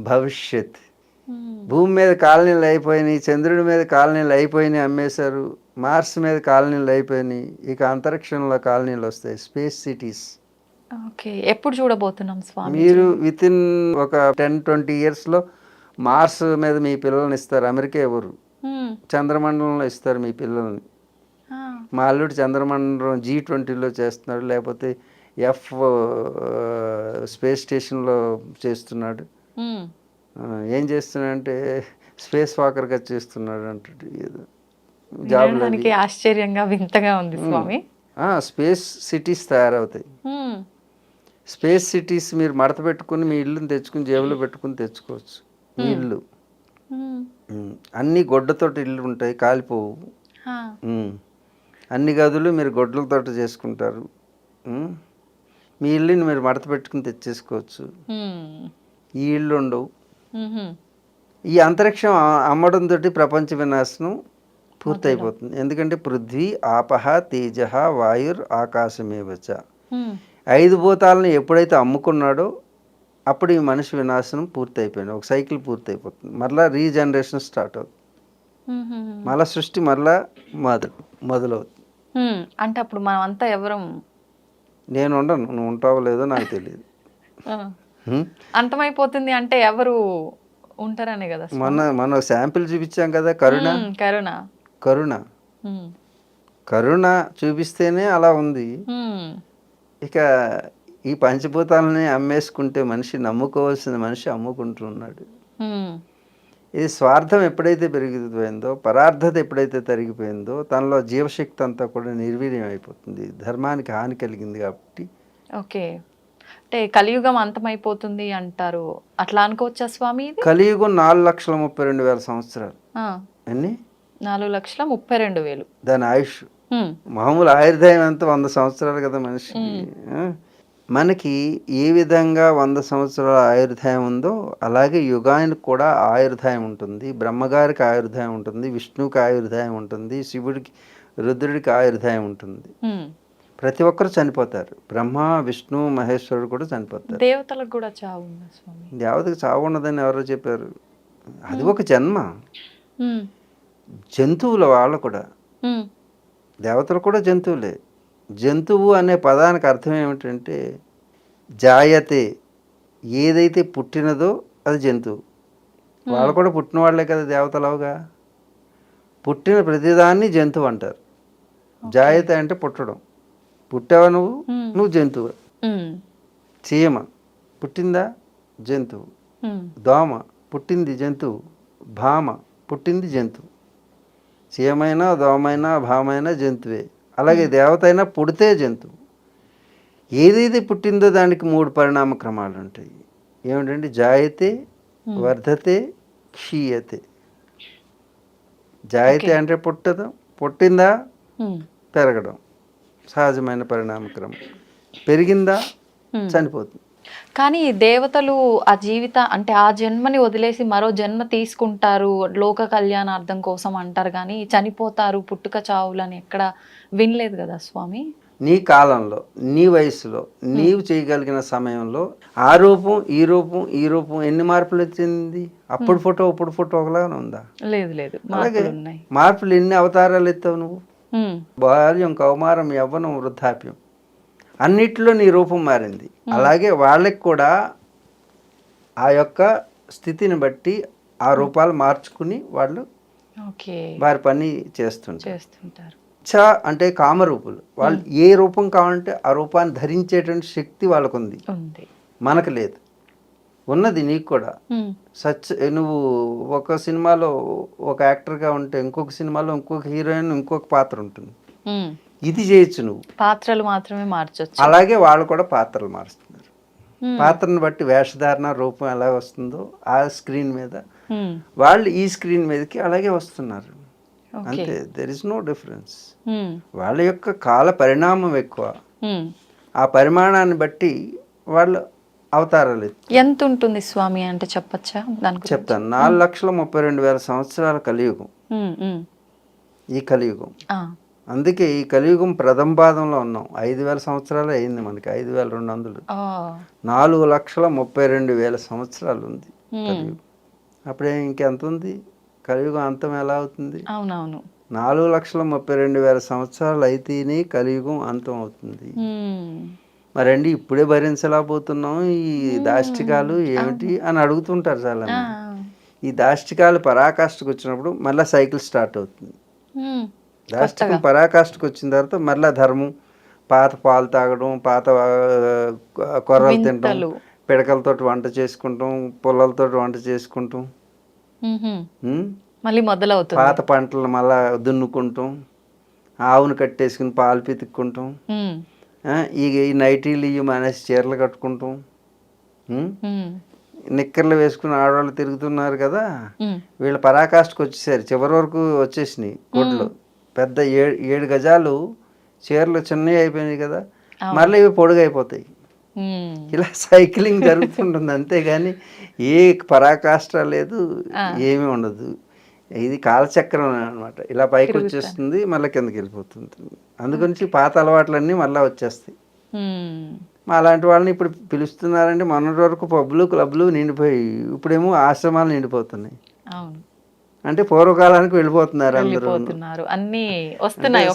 భవిష్యత్. ఉమ్. భూమి మీద కాలనీలు అయిపోయినాయి, చంద్రుడి మీద కాలనీలు అయిపోయినాయి, అమ్మేశారు. మార్స్ మీద కాలనీలు అయిపోయినాయి, ఇక అంతరిక్షంలో కాలనీలు వస్తాయి, స్పేస్ సిటీస్. ఓకే. ఎప్పుడు చూడబోతున్నాం స్వామి? మీరు వితిన్ ఒక 10-20 ఇయర్స్లో మార్స్ మీద మీ పిల్లల్ని ఇస్తారు. అమెరికా ఎవరు, ఉమ్. చంద్రమండలంలో ఇస్తారు మీ పిల్లల్ని. ఆ. మా అల్లుడు చంద్రమండలం G20లో చేస్తున్నాడు, లేకపోతే ఎఫ్ స్పేస్ స్టేషన్లో చేస్తున్నాడు. ఉమ్. ఏం చేస్తున్నాడంటే స్పేస్ వాకర్గా చేస్తున్నాడు అంటాడు. ఏదో జాబ్లు వినడానికి ఆశ్చర్యంగా వింతగా ఉంది స్వామి. స్పేస్ సిటీస్ తయారవుతాయి. ఉమ్. స్పేస్ సిటీస్ మీరు మడత పెట్టుకుని మీ ఇల్లుని తెచ్చుకుని జేబులో పెట్టుకుని తెచ్చుకోవచ్చు. మీ ఇల్లు ఉమ్. అన్ని గొడ్డతోటి ఇల్లు ఉంటాయి, కాలిపోవు. ఆ. అన్ని గదులు మీరు గొడ్డలతోటి చేసుకుంటారు. మీ ఇల్లుని మీరు మడత పెట్టుకుని తెచ్చేసుకోవచ్చు. ఉమ్. ఈ ఇల్లు ఉండవు. ఉహుం. ఈ అంతరిక్షం అమ్మడంతో ప్రపంచ వినాశనం పూర్తయిపోతుంది. ఎందుకంటే పృథ్వీ, ఆపహ, తేజ, వాయుర్, ఆకాశమేవచ. ఉమ్. 5 భూతాలను ఎప్పుడైతే అమ్ముకున్నాడో అప్పుడు ఈ మనిషి వినాశనం పూర్తయిపోయింది. ఒక సైకిల్ పూర్తయిపోతుంది. మరలా రీజనరేషన్ స్టార్ట్ అవుతుంది. ఉహుం. మళ్ళా సృష్టి మరలా మొదలవుతుంది. ఉమ్. అంటే అప్పుడు మనం అంతా ఎవరం నేను ఉండను, నువ్వు ఉంటావో లేదో నాకు తెలియదు. ఆ. అంతమైపోతుంది అంటే ఎవరు ఉంటారనే కదా స్వామి? మన శాంపిల్ చూపించాం కదా, కరుణ. ఉమ్. కరుణ. కరుణ ఉమ్. కరుణ చూపిస్తేనే అలా ఉంది. ఉమ్. ఇక ఈ పంచభూతాలని అమ్మేసుకుంటే మనిషి, నమ్ముకోవాల్సిన మనిషి అమ్ముకుంటున్నాడు. ఉమ్. ఇది స్వార్థం ఎప్పుడైతే పెరిగిపోయిందో, పరార్థత ఎప్పుడైతే తరిగిపోయిందో, తనలో జీవశక్తి అంతా కూడా నిర్వీర్యం అయిపోతుంది. ధర్మానికి హాని కలిగింది కాబట్టి. ఓకే. అంటే కలియుగం అంతమైపోతుంది అంటారు, అట్లా అనుకోవచ్చా స్వామి? ఇది కలియుగం 4,32,000 సంవత్సరాలు. ఆ. అన్ని 4,32,000. దాని ఆయుష్. ఉమ్. మామూలు ఆయుర్దాయం ఎంత 100 సంవత్సరాలు కదా మనిషికి. మనకి ఏ విధంగా 100 సంవత్సరాల ఆయుర్దాయం ఉందో అలాగే యుగానికి కూడా ఆయుర్దాయం ఉంటుంది. బ్రహ్మగారికి ఆయుర్దాయం ఉంటుంది, విష్ణువుకి ఆయుర్దాయం ఉంటుంది, శివుడికి రుద్రుడికి ఆయుర్దాయం ఉంటుంది. ప్రతి ఒక్కరు చనిపోతారు. బ్రహ్మ, విష్ణు, మహేశ్వరుడు కూడా చనిపోతారు. దేవతలకు కూడా చావు ఉందా స్వామి? దేవతకి చావు ఉండదని ఎవరో చెప్పారు. అది ఒక జన్మ. జంతువుల వాళ్ళు కూడా, దేవతలు కూడా జంతువులే. జంతువు అనే పదానికి అర్థం ఏమిటంటే జాయతే, ఏదైతే పుట్టినదో అది జంతువు. వాళ్ళు కూడా పుట్టిన వాళ్ళే కదా దేవతలవుగా. పుట్టిన ప్రతిదాన్ని జంతువు అంటారు. జాయతే అంటే పుట్టడం. పుట్టావా నువ్వు, నువ్వు జంతువు. చీమ పుట్టిందా, జంతువు. దోమ పుట్టింది, జంతువు. భామ పుట్టింది, జంతువు. చీమైనా, దోమైనా, భామైనా జంతువే. అలాగే దేవత అయినా పుడితే జంతువు. ఏదైతే పుట్టిందో దానికి 3 పరిణామ క్రమాలు ఉంటాయి. ఏమిటంటే జాయతే, వర్ధతే, క్షీయతే. జాయతే అంటే పుట్టడం, పుట్టిందా పెరగడం, సహజమైన పరిణామక్రమం. పెరిగిందా చనిపోతుంది. కానీ దేవతలు ఆ అంటే ఆ జన్మని వదిలేసి మరో జన్మ తీసుకుంటారు లోక కళ్యాణార్థం కోసం అంటారు, కానీ చనిపోతారు పుట్టుక చావులని ఎక్కడ వినలేదు కదా స్వామి. నీ కాలంలో, నీ వయసులో, నీవు చేయగలిగిన సమయంలో ఆ రూపం, ఈ రూపం, ఈ రూపం ఎన్ని మార్పులు వచ్చింది? అప్పుడు ఫోటో ఇప్పుడు ఫోటో ఒకలాగానే ఉందా? లేదు లేదు, అలాగే మార్పులు ఎన్ని అవతారాలు ఎత్తావు నువ్వు? బాల్యం, కౌమారం, యవ్వనం, వృద్ధాప్యం అన్నిట్లో నీ రూపం మారింది. అలాగే వాళ్ళకి కూడా ఆ యొక్క స్థితిని బట్టి ఆ రూపాలు మార్చుకుని వాళ్ళు వారి పని చేస్తుంటారు. చ అంటే కామరూపులు. వాళ్ళు ఏ రూపం కావాలంటే ఆ రూపాన్ని ధరించేటువంటి శక్తి వాళ్ళకు ఉంది, మనకు లేదు. ఉన్నది నీకు కూడా. నువ్వు ఒక సినిమాలో ఒక యాక్టర్గా ఉంటే ఇంకొక సినిమాలో ఇంకొక హీరోయిన్, ఇంకొక పాత్ర ఉంటుంది. ఇది చేయొచ్చు నువ్వు, పాత్రలు మాత్రమే మార్చొచ్చు. అలాగే వాళ్ళు కూడా పాత్రలు మారుస్తున్నారు. పాత్రను బట్టి వేషధారణ, రూపం ఎలా వస్తుందో ఆ స్క్రీన్ మీద వాళ్ళు ఈ స్క్రీన్ మీదకి అలాగే వస్తున్నారు. అంతే, దెర్ ఇస్ నో డిఫరెన్స్. వాళ్ళ యొక్క కాల పరిణామం ఎక్కువ. ఆ పరిమాణాన్ని బట్టి వాళ్ళు అవతారాలు. ఎంత ఉంటుంది స్వామి అంటే చెప్పచ్చా? దానికి చెప్తాను. 4,32,000 సంవత్సరాల కలియుగం ఈ కలియుగం. అందుకే ఈ కలియుగం ప్రథమ పాదంలో ఉన్నాం. 5,000 సంవత్సరాలు అయింది మనకి, 5,200. 4,32,000 సంవత్సరాలు ఉంది కలియుగం. అప్పుడే ఇంకెంత ఉంది? కలియుగం అంతం ఎలా అవుతుంది? అవునవును, 4,32,000 సంవత్సరాలు అయితేనే కలియుగం అంతం అవుతుంది. మరండి ఇప్పుడే భరించలేకపోతున్నాం ఈ దాష్టికాలు ఏమిటి అని అడుగుతుంటారు చాలా. ఈ దాష్టికాలు పరాకాష్ఠకు వచ్చినప్పుడు మళ్ళీ సైకిల్ స్టార్ట్ అవుతుంది. దాష్టికం పరాకాష్ఠకు వచ్చిన తర్వాత మళ్ళీ ధర్మం, పాత పాలు తాగడం, పాత కొర్రలు తినడం, పిడకలతోటి వంట చేసుకుంటాం, పుల్లలతో వంట చేసుకుంటాం, మళ్ళీ మొదలవుతుంది. పాత పంటలు మళ్ళా దున్నుకుంటాం, ఆవును కట్టేసుకుని పాలు పితుక్కుంటాం, ఈ నైటీలు ఇవి మానేసి చీరలు కట్టుకుంటాం, నిక్కర్లు వేసుకుని ఆడవాళ్ళు తిరుగుతున్నారు కదా. వీళ్ళ పరాకాష్ఠకు వచ్చేసారు, చివరి వరకు వచ్చేసినాయి గుడ్లు. పెద్ద 7 గజాలు చీరలు చిన్నవి అయిపోయినాయి కదా, మళ్ళీ ఇవి పొడుగైపోతాయి. ఇలా సైక్లింగ్ జరుగుతుంటుంది. అంతేగాని ఏ పరాకాష్ఠ లేదు, ఏమీ ఉండదు. ఇది కాలచక్రం అనమాట. ఇలా పైకి వచ్చేస్తుంది, మళ్ళీ కిందకి వెళ్ళిపోతుంది. అందుగురించి పాత అలవాట్లన్నీ మళ్ళీ వచ్చేస్తాయి. అలాంటి వాళ్ళని ఇప్పుడు పిలుస్తున్నారంటే మొన్నటి వరకు పబ్లు, క్లబ్లు నిండిపోయి ఇప్పుడేమో ఆశ్రమాలు నిండిపోతున్నాయి. అంటే పూర్వకాలానికి వెళ్ళిపోతున్నారు అందరూ. అన్ని వస్తున్నాయి.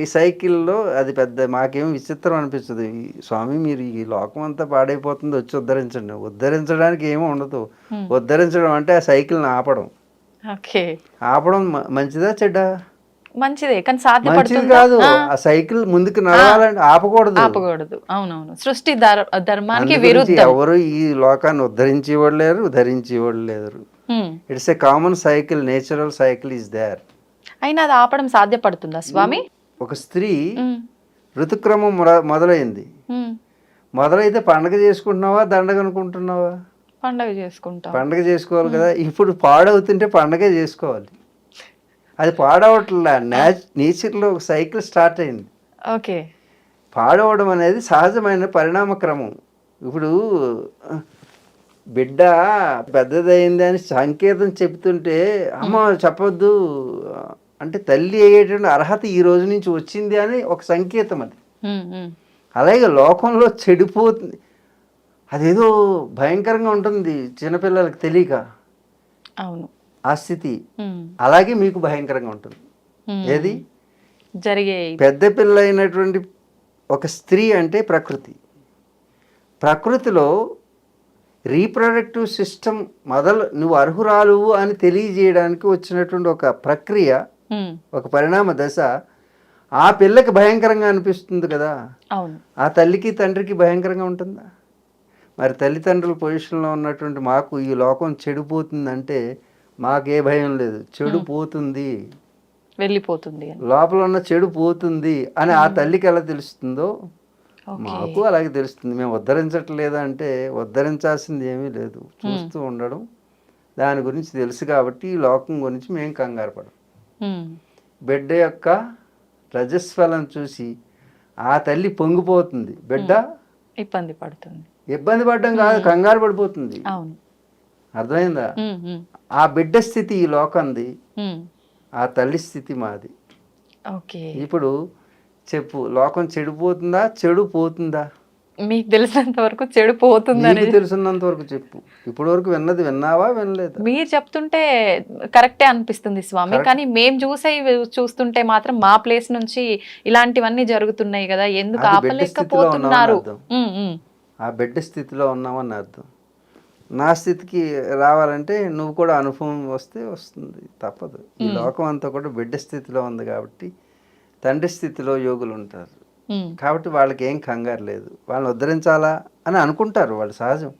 ఈ సైకిల్లో అది పెద్ద మాకేం విచిత్రం అనిపిస్తుంది. స్వామి మీరు ఈ లోకం అంతా పాడైపోతుంది, వచ్చి ఉద్ధరించండి. ఉద్ధరించడానికి ఏమీ ఉండదు. ఉద్ధరించడం అంటే ఆ సైకిల్ని ఆపడం. ఆపడం మంచిదా చెడ్డా? మంచిదే, కానీ సాధ్యపడుతుంది కాదు. ఆ సైకిల్ ముందుకు నడవాలంటే ఆపకూడదు. అవునవును, సృష్టి ధర్మానికి విరుద్ధం. ఎవరు ఈ లోకాన్ని ఉద్ధరించేవాళ్ళు లేరు, ధరించేవాళ్ళు లేరు. It's a common cycle, natural cycle is there. అయినా అది ఆపడం సాధ్యపడుతుందా స్వామి? ఒక స్త్రీ ఋతుక్రమం మొదలైంది, మొదలైతే పండగ చేసుకుంటున్నావా, దండగ అనుకుంటున్నావా? పండగ చేసుకుంటా. పండగ చేసుకోవాలి కదా. ఇప్పుడు పాడవుతుంటే పండగే చేసుకోవాలి. అది పాడవట్లా, నేచర్లో ఒక సైకిల్ స్టార్ట్ అయింది. ఓకే, పాడవడం అనేది సహజమైన పరిణామ క్రమం. ఇప్పుడు బిడ్డ పెద్దదైంది అని సంకేతం చెప్తుంటే అమ్మ చెప్పొద్దు అంటే తల్లి అయ్యేటువంటి అర్హత ఈ రోజు నుంచి వచ్చింది అని ఒక సంకేతం అది. అలాగే లోకంలో చెడిపోతుంది, అదేదో భయంకరంగా ఉంటుంది చిన్నపిల్లలకి తెలియక. అవును. ఆ స్థితి అలాగే మీకు భయంకరంగా ఉంటుంది. ఏది జరిగే పెద్ద పిల్ల అయినటువంటి ఒక స్త్రీ అంటే ప్రకృతి. ప్రకృతిలో రీప్రొడక్టివ్ సిస్టమ్ నువ్వు అర్హురాలు అని తెలియజేయడానికి వచ్చినటువంటి ఒక ప్రక్రియ, ఒక పరిణామ దశ ఆ పిల్లకి భయంకరంగా అనిపిస్తుంది కదా. అవును. ఆ తల్లికి తండ్రికి భయంకరంగా ఉంటుందా? మరి తల్లిదండ్రుల పొజిషన్లో ఉన్నటువంటి మాకు ఈ లోకం చెడిపోతుందంటే మాకే భయం లేదు. చెడు పోతుంది, వెళ్ళిపోతుంది, లోపల ఉన్న చెడు పోతుంది అని ఆ తల్లికి ఎలా తెలుస్తుందో మాకు అలాగే తెలుస్తుంది. మేము ఉద్ధరించట్లేదా అంటే ఉద్ధరించాల్సింది ఏమీ లేదు. చూస్తూ ఉండడం, దాని గురించి తెలుసు కాబట్టి ఈ లోకం గురించి మేము కంగారు పడం. బిడ్డ యొక్క రజస్వలం చూసి ఆ తల్లి పొంగిపోతుంది, బిడ్డ ఇబ్బంది పడుతుంది. ఇబ్బంది పడడం కాదు, కంగారు పడిపోతుంది. అర్థమైందా? ఆ బిడ్డ స్థితి ఈ లోకంది, ఆ తల్లి స్థితి మాది. ఇప్పుడు చెప్పు, లోకం చెడిపోతుందా చెడు పోతుందా? మీకు తెలిసినంత వరకు చెడు పోతుందని తెలుసున్నంత వరకు చెప్పు. ఇప్పటి వరకు విన్నది విన్నావా, వినలేదు? మీరు చెప్తుంటే కరెక్టే అనిపిస్తుంది స్వామి, కానీ మేము చూస్తుంటే మాత్రం మా ప్లేస్ నుంచి ఇలాంటివన్నీ జరుగుతున్నాయి కదా, ఎందుకు ఆపలేకపోతున్నారు? ఆ బిడ్డ స్థితిలో ఉన్నామని అర్థం. నా స్థితికి రావాలంటే నువ్వు కూడా అనుభవం వస్తే వస్తుంది, తప్పదు. ఈ లోకం అంతా కూడా బిడ్డ స్థితిలో ఉంది కాబట్టి తండ్రి స్థితిలో యోగులు ఉంటారు కాబట్టి వాళ్ళకి ఏం కంగారు లేదు. వాళ్ళని ఉద్ధరించాలా అని అనుకుంటారు, వాళ్ళు సహజం.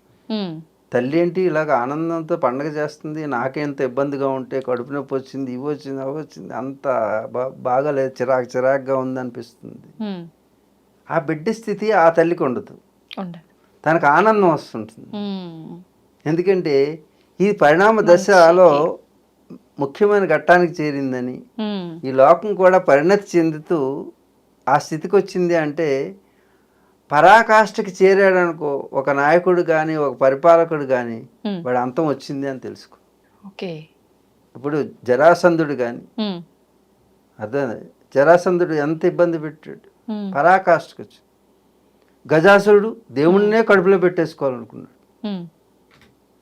తల్లి ఏంటి ఇలాగ ఆనందంతో పండగ చేస్తుంది, నాకెంత ఇబ్బందిగా ఉంటే కడుపు నొప్పి వచ్చింది, ఇవి వచ్చింది, అవి వచ్చింది, అంత బాగాలేదు, చిరాకుగా ఉంది అనిపిస్తుంది. ఆ బిడ్డ స్థితి ఆ తల్లికి ఉండదు, తనకు ఆనందం వస్తుంటుంది. ఎందుకంటే ఈ పరిణామ దశలో ముఖ్యమైన ఘట్టానికి చేరిందని, ఈ లోకం కూడా పరిణతి చెందుతూ ఆ స్థితికి వచ్చింది అంటే పరాకాష్ఠకి చేరాడు అనుకో, ఒక నాయకుడు కానీ ఒక పరిపాలకుడు కానీ వాడు అంతం వచ్చింది అని తెలుసుకో. ఇప్పుడు జరాసంధుడు కానీ అర్థం, జరాసంధుడు ఎంత ఇబ్బంది పెట్టాడు, పరాకాష్ఠకి వచ్చి. గజాసురుడు దేవుణ్ణే కడుపులో పెట్టేసుకోవాలనుకున్నాడు.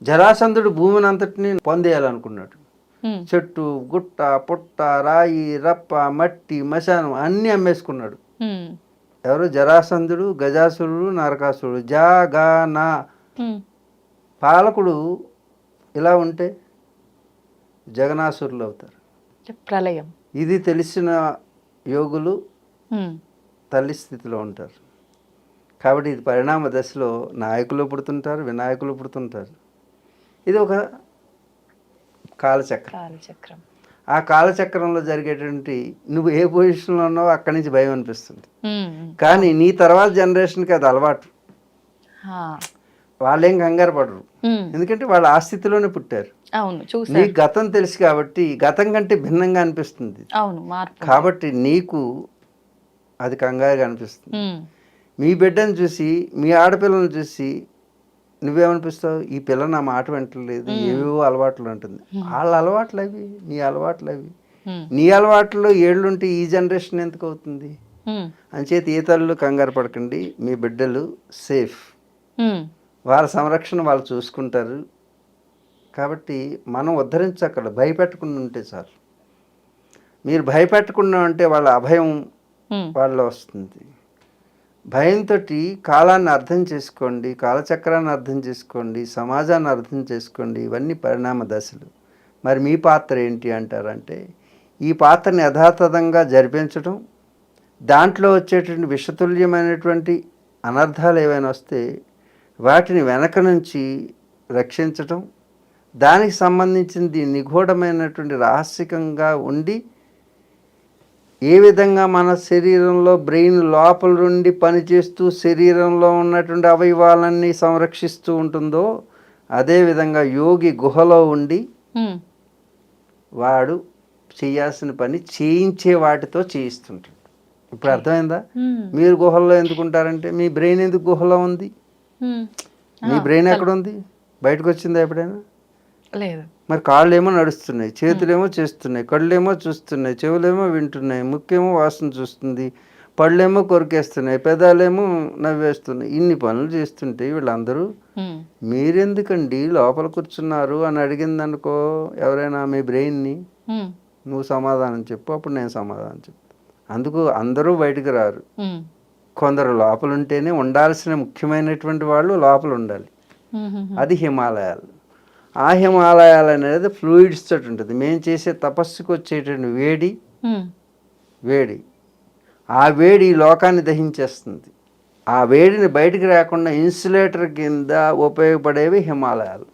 జరాసంధుడు భూమిని అంతటిని పొందేయాలనుకున్నాడు. చెట్టు గుట్ట పుట్ట రాయి రప్ప మట్టి మశానం అన్నీ అమ్మేసుకున్నాడు. ఎవరు? జరాసంధుడు, గజాసురుడు, నరకాసురుడు. జాగానా పాలకుడు ఇలా ఉంటే జగనాసురులు అవుతారు, ప్రళయం. ఇది తెలిసిన యోగులు తల్లి స్థితిలో ఉంటారు. కాబట్టి ఇది పరిణామ దశలో నాయకులు పుడుతుంటారు, వినాయకులు పుడుతుంటారు. ఇది ఒక కాలచక్రం. ఆ కాలచక్రంలో జరిగేటువంటి నువ్వు ఏ పొజిషన్లో ఉన్నావో అక్కడి నుంచి భయం అనిపిస్తుంది. కానీ నీ తర్వాత జనరేషన్కి అది అలవాటు, వాళ్ళేం కంగారు పడరు, ఎందుకంటే వాళ్ళు ఆ స్థితిలోనే పుట్టారు. నీకు గతం తెలుసు కాబట్టి గతం కంటే భిన్నంగా అనిపిస్తుంది, కాబట్టి నీకు అది కంగారుగా అనిపిస్తుంది. మీ బిడ్డను చూసి, మీ ఆడపిల్లను చూసి నువ్వేమనిపిస్తావు? ఈ పిల్ల నా మాట వింటలేదు, ఏవేవో అలవాట్లు ఉంటుంది. వాళ్ళ అలవాట్లు అవి, నీ అలవాట్లు అవి. నీ అలవాట్లో ఏళ్ళుంటే ఈ జనరేషన్ ఎందుకు అవుతుంది? అంచేత ఏ తల్లులు కంగారు పడకండి, మీ బిడ్డలు సేఫ్, వాళ్ళ సంరక్షణ వాళ్ళు చూసుకుంటారు. కాబట్టి మనం ఉద్ధరించక్కడ భయపెట్టకుండా ఉంటే చాలు. మీరు భయపెట్టకుండా ఉంటే వాళ్ళ అభయం వాళ్ళలో వస్తుంది. భయంతో కాలాన్ని అర్థం చేసుకోండి, కాలచక్రాన్ని అర్థం చేసుకోండి, సమాజాన్ని అర్థం చేసుకోండి. ఇవన్నీ పరిణామ దశలు. మరి మీ పాత్ర ఏంటి అంటారంటే, ఈ పాత్రని యథాతథంగా జరిపించడం, దాంట్లో వచ్చేటువంటి విషతుల్యమైనటువంటి అనర్థాలు ఏవైనా వస్తే వాటిని వెనక నుంచి రక్షించటం, దానికి సంబంధించింది నిగూఢమైనటువంటి రహస్యకంగా ఉండి ఏ విధంగా మన శరీరంలో బ్రెయిన్ లోపల నుండి పనిచేస్తూ శరీరంలో ఉన్నటువంటి అవయవాలన్నీ సంరక్షిస్తూ ఉంటుందో అదేవిధంగా యోగి గుహలో ఉండి వాడు చేయాల్సిన పని చేయించే వాటితో చేయిస్తుంటాడు. ఇప్పుడు అర్థమైందా? మీరు గుహల్లో ఎందుకుంటారంటే మీ బ్రెయిన్ ఎందుకు గుహలో ఉంది? మీ బ్రెయిన్ ఎక్కడ ఉంది? బయటకు వచ్చిందా ఎప్పుడైనా? లేదు. మరి కాళ్ళేమో నడుస్తున్నాయి, చేతులేమో చేస్తున్నాయి, కళ్ళేమో చూస్తున్నాయి, చెవులేమో వింటున్నాయి, ముక్కేమో వాసన చూస్తుంది, పళ్ళేమో కొరికేస్తున్నాయి, పెదాలేమో నవ్వేస్తున్నాయి. ఇన్ని పనులు చేస్తుంటే వీళ్ళందరూ మీరెందుకండి లోపల కూర్చున్నారు అని అడిగిందనుకో ఎవరైనా మీ బ్రెయిన్ని, నువ్వు సమాధానం చెప్పు, అప్పుడు నేను సమాధానం చెప్తాను. అందుకు అందరూ బయటకు రారు. కొందరు లోపల ఉంటేనే ఉండాల్సిన ముఖ్యమైనటువంటి వాళ్ళు లోపల ఉండాలి. అది హిమాలయాలు. ఆ హిమాలయాలు అనేది ఫ్లూయిడ్స్ తోటి ఉంటుంది. మేము చేసే తపస్సుకు వచ్చేటువంటి వేడి ఆ వేడి ఈ లోకాన్ని దహించేస్తుంది. ఆ వేడిని బయటికి రాకుండా ఇన్సులేటర్ కింద ఉపయోగపడేవి హిమాలయాలు.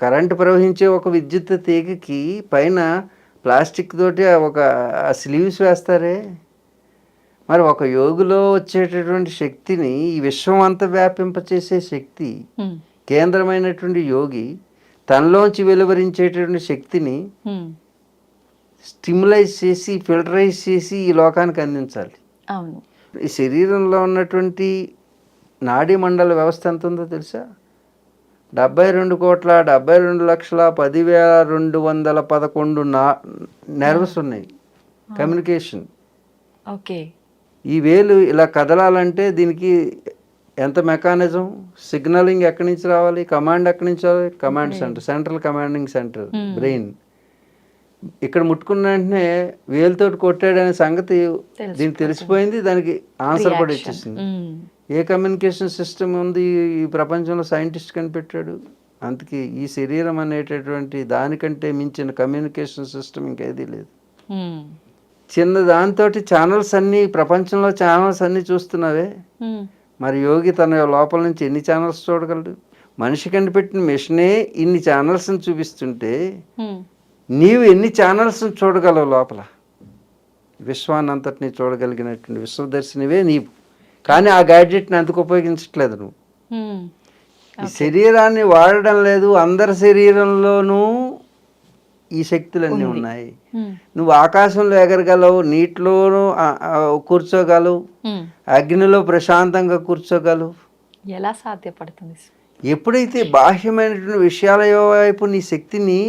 కరెంటు ప్రవహించే ఒక విద్యుత్ తీగకి పైన ప్లాస్టిక్ తోటి ఒక స్లీవ్స్ వేస్తారే, మరి ఒక యోగిలో వచ్చేటటువంటి శక్తిని ఈ విశ్వం అంతా వ్యాపింపచేసే శక్తి కేంద్రమైనటువంటి యోగి తనలోంచి వెలువరించేటటువంటి శక్తిని స్టిమ్యులైజ్ చేసి ఫిల్టరైజ్ చేసి ఈ లోకానికి అందించాలి. అవును. ఈ శరీరంలో ఉన్నటువంటి నాడీ మండల వ్యవస్థ ఎంత ఉందో తెలుసా? 72,72,10,211 నెర్వ్స్ ఉన్నాయి. కమ్యూనికేషన్. ఓకే. ఈ వేలు ఇలా కదలాలంటే దీనికి ఎంత మెకానిజం, సిగ్నలింగ్ ఎక్కడి నుంచి రావాలి, కమాండ్ ఎక్కడి నుంచి రావాలి? Command centre, central commanding centre, brain. ఇక్కడ ముట్టుకున్న వెంటనే వేలుతోటి కొట్టాడనే సంగతి దీనికి తెలిసిపోయింది, దానికి ఆన్సర్ కూడా ఇచ్చేసింది. ఏ కమ్యూనికేషన్ సిస్టమ్ ఉంది ఈ ప్రపంచంలో సైంటిస్ట్ కనిపెట్టాడు? అందుకే ఈ శరీరం అనేటటువంటి దానికంటే మించిన కమ్యూనికేషన్ సిస్టమ్ ఇంకేదీ లేదు. చిన్న దాంతో ఛానల్స్ అన్నీ, ప్రపంచంలో ఛానల్స్ అన్నీ చూస్తున్నావే, మరి యోగి తన లోపల నుంచి ఎన్ని ఛానల్స్ చూడగలడు? మనిషి కనిపెట్టిన మిషనే ఇన్ని ఛానల్స్ని చూపిస్తుంటే నీవు ఎన్ని ఛానల్స్ని చూడగలవు లోపల? విశ్వాన్ని అంతటినీ చూడగలిగినటువంటి విశ్వదర్శినివే నీవు. కానీ ఆ గ్యాడ్జెట్ని అందుకు ఉపయోగించట్లేదు నువ్వు. ఈ శరీరాన్ని వాడడం లేదు. అందరి శరీరంలోనూ ఈ శక్తులన్నీ ఉన్నాయి. నువ్వు ఆకాశంలో ఎగరగలవు, నీటిలోనూ కూర్చోగలవు, అగ్నిలో ప్రశాంతంగా కూర్చోగలవు. ఎలా సాధ్యపడుతుంది? ఎప్పుడైతే బాహ్యమైనటువంటి విషయాల వైపు నీ శక్తిని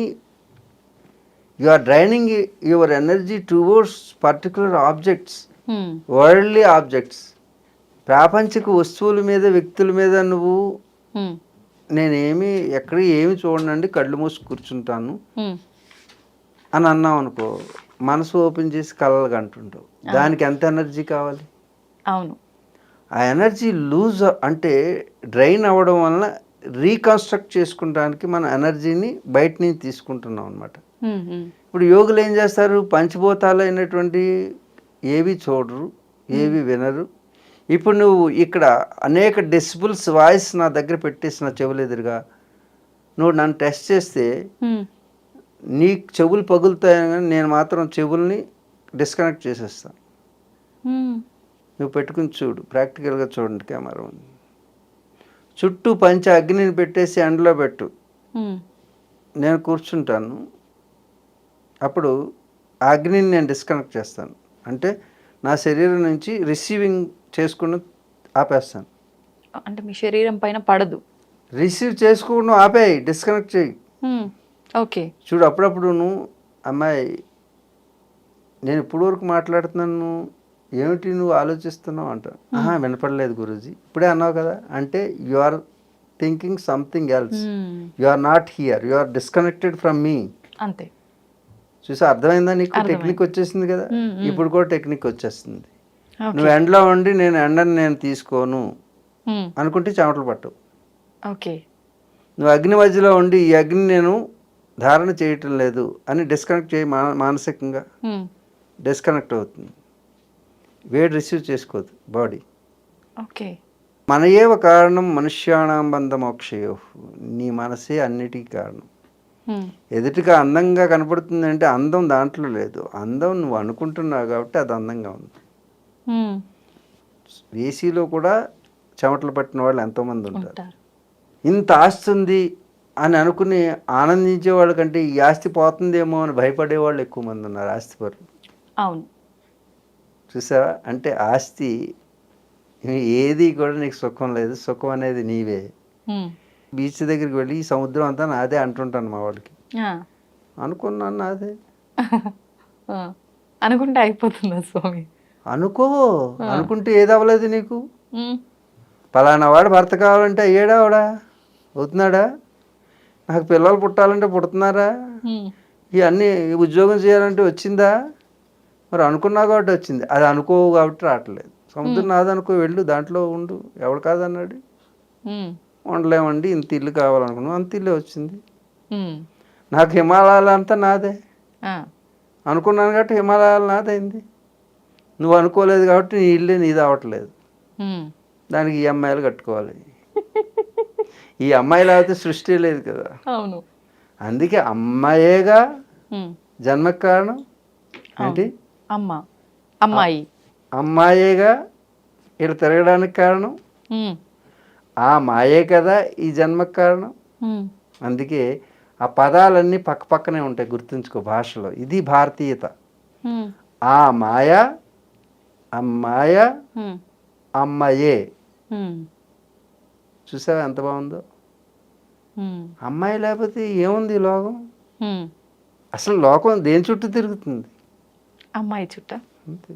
you are draining your energy towards particular objects, worldly objects, ప్రాపంచిక వస్తువుల మీద, వ్యక్తుల మీద నువ్వు నేనేమి ఎక్కడ ఏమి చూడనండి, కళ్ళు మూసి కూర్చుంటాను అని అన్నావు అనుకో, మనసు ఓపెన్ చేసి కళ్ళలు కంటుంటావు. దానికి ఎంత ఎనర్జీ కావాలి? అవును. ఆ ఎనర్జీ లూజ్ అంటే డ్రైన్ అవ్వడం వలన రీకన్స్ట్రక్ట్ చేసుకుంటానికి మన ఎనర్జీని బయట నుంచి తీసుకుంటున్నాం అనమాట. ఇప్పుడు యోగులు ఏం చేస్తారు? పంచభూతాలైనటువంటి ఏవి చూడరు, ఏవి వినరు. ఇప్పుడు నువ్వు ఇక్కడ అనేక డెసిబుల్స్ వాయిస్ నా దగ్గర పెట్టేసి నా చెవులు ఎదురుగా నువ్వు నన్ను టెస్ట్ చేస్తే నీ చెవులు పగులుతాయని, నేను మాత్రం చెవుల్ని డిస్కనెక్ట్ చేసేస్తాను. నువ్వు పెట్టుకుని చూడు, ప్రాక్టికల్గా చూడండి. కెమెరా ఉంది, చుట్టూ పంచ అగ్నిని పెట్టేసి ఎండలో పెట్టు, నేను కూర్చుంటాను. అప్పుడు ఆ అగ్నిని నేను డిస్కనెక్ట్ చేస్తాను. అంటే నా శరీరం నుంచి రిసీవింగ్ చేసుకుని ఆపేస్తాను. అంటే మీ శరీరం పైన పడదు, రిసీవ్ చేసుకోవడం ఆపేయి, డిస్కనెక్ట్ చేయి. ఓకే. చూడు, అప్పుడప్పుడు నువ్వు అమ్మాయి నేను ఇప్పుడు వరకు మాట్లాడుతున్నాను, ఏమిటి నువ్వు ఆలోచిస్తున్నావు అంట. వినపడలేదు గురూజీ, ఇప్పుడే అన్నావు కదా అంటే you are thinking something else, you are not here, you are disconnected from me. అంతే. చూసా, అర్థమైందా నీకు? టెక్నిక్ వచ్చేసింది కదా. ఇప్పుడు కూడా టెక్నిక్ వచ్చేస్తుంది. నువ్వు ఎండలో ఉండి నేను ఎండని నేను తీసుకోను అనుకుంటే చెమటలు పట్టవు. ఓకే. నువ్వు అగ్ని మధ్యలో ఉండి ఈ అగ్ని నేను ధారణ చేయటం లేదు అని డిస్కనెక్ట్ చేయి, మానసికంగా డిస్కనెక్ట్ అవుతుంది. వేడి రిసీవ్ చేసుకోదు బాడీ. ఓకే. మనయేవ కారణం మనుష్యాణం బంధ మోక్షయో, నీ మనసే అన్నిటికీ కారణం. ఎదుటిగా అందంగా కనపడుతుందంటే అందం దాంట్లో లేదు, అందం నువ్వు అనుకుంటున్నావు కాబట్టి అది అందంగా ఉంది. ఏసీలో కూడా చెమటలు పట్టిన వాళ్ళు ఎంతోమంది ఉంటారు. ఇంత ఆస్తి ఉంది అని అనుకుని ఆనందించే వాళ్ళ కంటే ఈ ఆస్తి పోతుందేమో అని భయపడే వాళ్ళు ఎక్కువ మంది ఉన్నారు, ఆస్తిపరులు. అవును. చూసావా? అంటే ఆస్తి ఏది కూడా నీకు సుఖం లేదు, సుఖం అనేది నీవే. బీచ్ దగ్గరికి వెళ్ళి ఈ సముద్రం అంతా నాదే అంటుంటాను మా వాడికి. ఆ. అనుకున్నాను నాదే. ఆ. అనుకుంటే అయిపోతుందా స్వామి? అనుకో, అనుకుంటే ఏది అవ్వలేదు నీకు. ఉమ్. పలానా వాడు భర్త కావాలంటే అయ్యాడా అవుతున్నాడా? నాకు పిల్లలు పుట్టాలంటే పుడుతున్నారా? ఉమ్. ఇవన్నీ ఉద్యోగం చేయాలంటే వచ్చిందా? మరి అనుకున్నావు కాబట్టి వచ్చింది. అది అనుకోవు కాబట్టి రావట్లేదు. సముద్రం నాదనుకో, వెళ్ళు, దాంట్లో ఉండు, ఎవడు కాదన్నాడు? ఉమ్. ఉండలేమండి, ఇంత ఇల్లు కావాలనుకున్నాం, అంత ఇల్లే వచ్చింది. ఉమ్. నాకు హిమాలయాలు అంతా నాదే ఆ. అనుకున్నాను కాబట్టి హిమాలయాలు నాదైంది. నువ్వు అనుకోలేదు కాబట్టి నీ ఇల్లే నీది అవ్వట్లేదు. ఉమ్. దానికి ఈఎంఐలు కట్టుకోవాలి. ఈ అమ్మాయి లేకపోతే సృష్టి లేదు కదా. అవును. అందుకే అమ్మాయేగా ఉమ్. జన్మకు కారణం. ఏంటి? అమ్మ, అమ్మాయి. అమ్మాయేగా ఇక్కడ తిరగడానికి కారణం. ఉమ్. ఆ మాయే కదా ఈ జన్మకు కారణం. ఉమ్. అందుకే ఆ పదాలన్నీ పక్క పక్కనే ఉంటాయి, గుర్తుంచుకో భాషలో. ఇది భారతీయత. ఉమ్. ఆ మాయ, అమ్మాయ, ఉమ్. అమ్మయే. ఉమ్. చూసావా ఎంత బాగుందో? ఉమ్. అమ్మాయి లేకపోతే ఏముంది ఈ లోకం? ఉమ్. అసలు లోకం దేని చుట్టూ తిరుగుతుంది? అమ్మాయి చుట్ట. అంతే.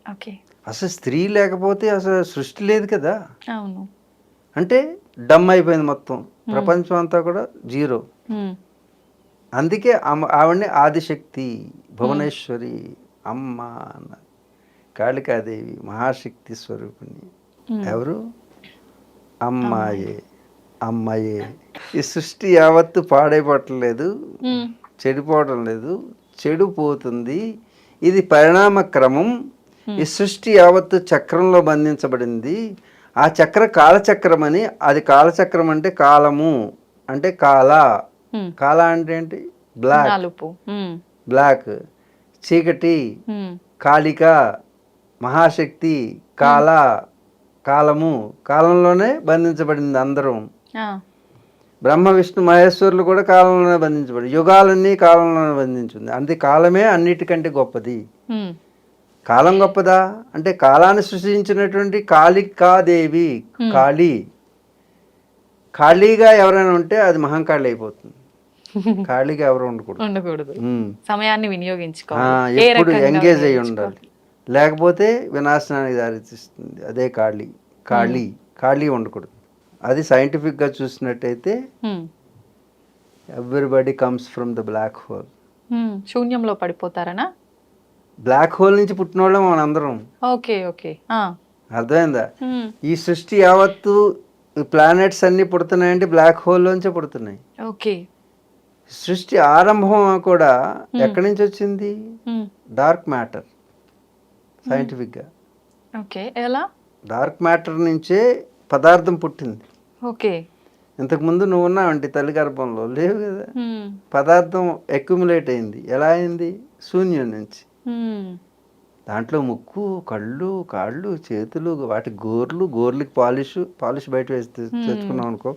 ఓకే. అసలు స్త్రీ లేకపోతే అసలు సృష్టి లేదు కదా. అవును. అంటే డమ్ అయిపోయింది మొత్తం, ప్రపంచం అంతా కూడా జీరో. ఉమ్. అందుకే ఆవిడని ఆదిశక్తి, భువనేశ్వరి, అమ్మ అన్నారు. కాళికాదేవి మహాశక్తి స్వరూపిణి. ఎవరు? అమ్మాయే, అమ్మాయే. ఈ సృష్టి యావత్తు పాడైపోవట్లేదు, ఉమ్. చెడిపోవడం లేదు, చెడిపోతుంది. ఇది పరిణామ క్రమం. ఈ సృష్టి యావత్తు చక్రంలో బంధించబడింది. ఆ చక్ర కాలచక్రం అని. అది కాలచక్రం అంటే కాలము, అంటే కాల. కాల అంటే ఏంటి? బ్లాక్. నలుపు. ఉమ్. బ్లాక్, చీకటి, ఉమ్. కాళిక, మహాశక్తి, కాల, కాలము. కాలంలోనే బంధించబడింది అందరం. ఆ. బ్రహ్మ విష్ణు మహేశ్వరులు కూడా కాలంలోనే బంధించబడి, యుగాలన్నీ కాలంలోనే బంధించింది. అందుకే కాలమే అన్నిటికంటే గొప్పది. ఉమ్. కాలం గొప్పదా అంటే కాలాన్ని సృష్టించినటువంటి కాళికాదేవి. కాళీ, ఖాళీగా ఎవరైనా ఉంటే అది మహంకాళి అయిపోతుంది. ఖాళీగా ఎవరు ఉండకూడదు. ఉమ్. సమయాన్ని వినియోగించుకోవాలి. ఎప్పుడు ఎంగేజ్ అయి ఉండాలి, లేకపోతే వినాశనానికి దారితీస్తుంది. అదే ఖాళీ. ఖాళీ, ఖాళీ ఉండకూడదు. అది సైంటిఫిక్గా చూసినట్టయితే everybody comes from the black hole. శూన్యంలో పడిపోతారనా? బ్లాక్ హోల్ నుంచి పుట్టిన వాళ్ళం మనందరం. ఓకే. ఓకే. అర్థమైందా? ఈ సృష్టి యావత్తు, ఈ ప్లానెట్స్ అన్నీ పుడుతున్నాయంటే బ్లాక్ హోల్లోంచే పుడుతున్నాయి. ఓకే. సృష్టి ఆరంభం కూడా ఎక్కడి నుంచి వచ్చింది? Dark matter. సైంటిఫిక్గా ఓకే. ఎలా? డార్క్ మ్యాటర్ నుంచే పదార్థం పుట్టింది. ఓకే. ఇంతకుముందు నువ్వు ఉన్నావంటే తల్లి గర్భంలో లేవు కదా. పదార్థం అక్యుములేట్ అయింది. ఎలా అయింది? శూన్యం నుంచి. దాంట్లో ముక్కు, కళ్ళు, కాళ్ళు, చేతులు, వాటి గోర్లకి పాలిష్ బయట వేసి తెచ్చుకున్నావు అనుకో,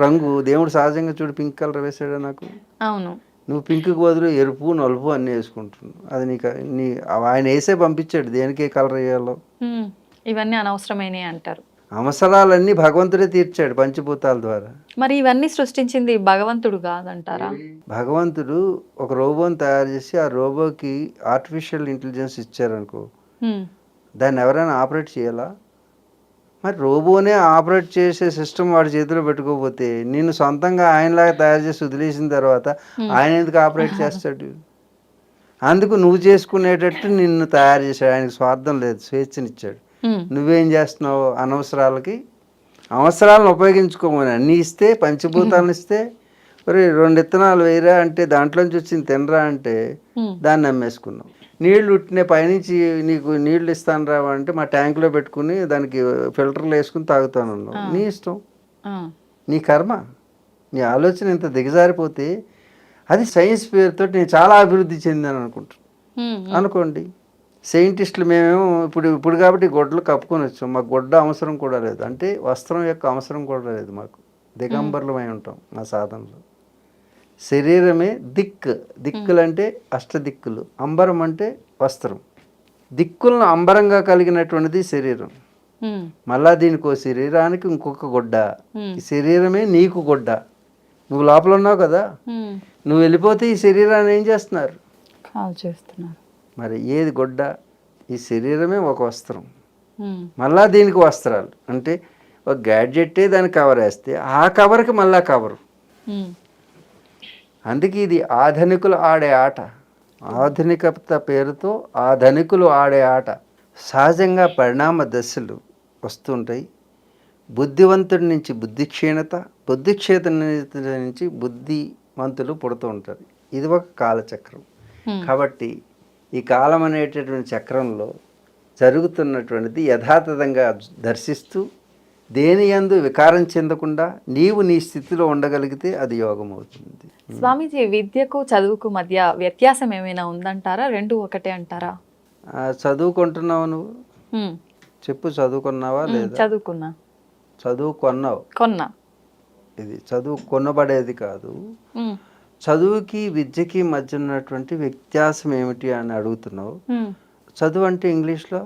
రంగు దేవుడు సహజంగా చూడు పింక్ కలర్ వేసాడు నాకు. అవును. నువ్వు పింక్కి బదులు ఎరుపు, నలుపు అన్నీ వేసుకుంటున్నావు. అది ఆయన వేసే పంపించాడు దేనికి కలర్ వేయాలో. ఇవన్నీ అనవసరమైనవి అంటారు. అవసరాలన్నీ భగవంతుడే తీర్చాడు పంచభూతాల ద్వారా. మరి ఇవన్నీ సృష్టించింది భగవంతుడు కాదంటారా? భగవంతుడు ఒక రోబోని తయారు చేసి ఆ రోబోకి ఆర్టిఫిషియల్ ఇంటెలిజెన్స్ ఇచ్చారనుకో, దాన్ని ఎవరైనా ఆపరేట్ చేయాలా? మరి రోబోనే ఆపరేట్ చేసే సిస్టమ్ వాడి చేతిలో పెట్టుకోకపోతే నిన్ను సొంతంగా ఆయనలాగా తయారు చేసి వదిలేసిన తర్వాత ఆయన ఎందుకు ఆపరేట్ చేస్తాడు? అందుకు నువ్వు చేసుకునేటట్టు నిన్ను తయారు చేశాడు. ఆయనకు స్వార్థం లేదు, స్వేచ్ఛనిచ్చాడు. నువ్వేం చేస్తున్నావు? అనవసరాలకి అవసరాలను ఉపయోగించుకోమని అన్నీ ఇస్తే, పంచభూతాలను ఇస్తే, మరి 2 విత్తనాలు వేయరా అంటే దాంట్లోంచి వచ్చింది తినరా అంటే దాన్ని అమ్మేసుకున్నావు. నీళ్లు ఉట్టినే పైనుంచి నీకు నీళ్లు ఇస్తాను రావా అంటే మా ట్యాంకులో పెట్టుకుని దానికి ఫిల్టర్లు వేసుకుని తాగుతానన్నావు. నీ ఇష్టం, నీ కర్మ. నీ ఆలోచన ఇంత దిగజారిపోతే అది సైన్స్ పేరుతో నేను చాలా అభివృద్ధి చెందాను అనుకోండి. సైంటిస్టులు మేమేమో ఇప్పుడు కాబట్టి గొడ్డలు కప్పుకొని వచ్చాం. మాకు గొడ్డ అవసరం కూడా లేదు, అంటే వస్త్రం యొక్క అవసరం కూడా లేదు మాకు. దిగంబరులమై ఉంటాం మా సాధనలో. శరీరమే దిక్కులు అంటే అష్టదిక్కులు. అంబరం అంటే వస్త్రం. దిక్కులను అంబరంగా కలిగినటువంటిది శరీరం. మళ్ళా దీనికి శరీరానికి ఇంకొక గుడ్డ, ఈ శరీరమే నీకు గుడ్డ. నువ్వు లోపల ఉన్నావు కదా, నువ్వు వెళ్ళిపోతే ఈ శరీరాన్ని ఏం చేస్తున్నారు? కాల్ చేస్తున్నారు. మరి ఏది గుడ్డ? ఈ శరీరమే ఒక వస్త్రం, మళ్ళా దీనికి వస్త్రాలు. అంటే ఒక గ్యాడ్జెట్టే దానికి కవర్ వేస్తే ఆ కవర్కి మళ్ళా కవరు. అందుకే ఇది ఆధునికులు ఆడే ఆట. ఆధునికత పేరుతో ఆధునికులు ఆడే ఆట. సహజంగా పరిణామ దశలు వస్తుంటాయి. బుద్ధివంతుడి నుంచి బుద్ధి క్షీణత, బుద్ధి క్షీణత నుంచి బుద్ధిమంతులు పుడుతూ ఉంటారు. ఇది ఒక కాలచక్రం. కాబట్టి ఈ కాలం అనేటటువంటి చక్రంలో జరుగుతున్నటువంటిది యథాతథంగా దర్శిస్తూ దేని యందు వికారం చెందకుండా నీవు నీ స్థితిలో ఉండగలిగితే అది యోగం అవుతుంది. స్వామీజీ, విద్యకు చదువుకు మధ్య వ్యత్యాసం ఏమైనా ఉందంటారా? రెండు ఒకటే అంటారా? చదువుకుంటున్నావు నువ్వు? చెప్పు, చదువుకున్నావా లేదా? చదువుకున్నా. కొన్నా. ఇది చదువు కొనబడేది కాదు. చదువుకి విద్యకి మధ్య ఉన్నటువంటి వ్యత్యాసం ఏమిటి అని అడుగుతున్నావు. చదువు అంటే ఇంగ్లీష్లో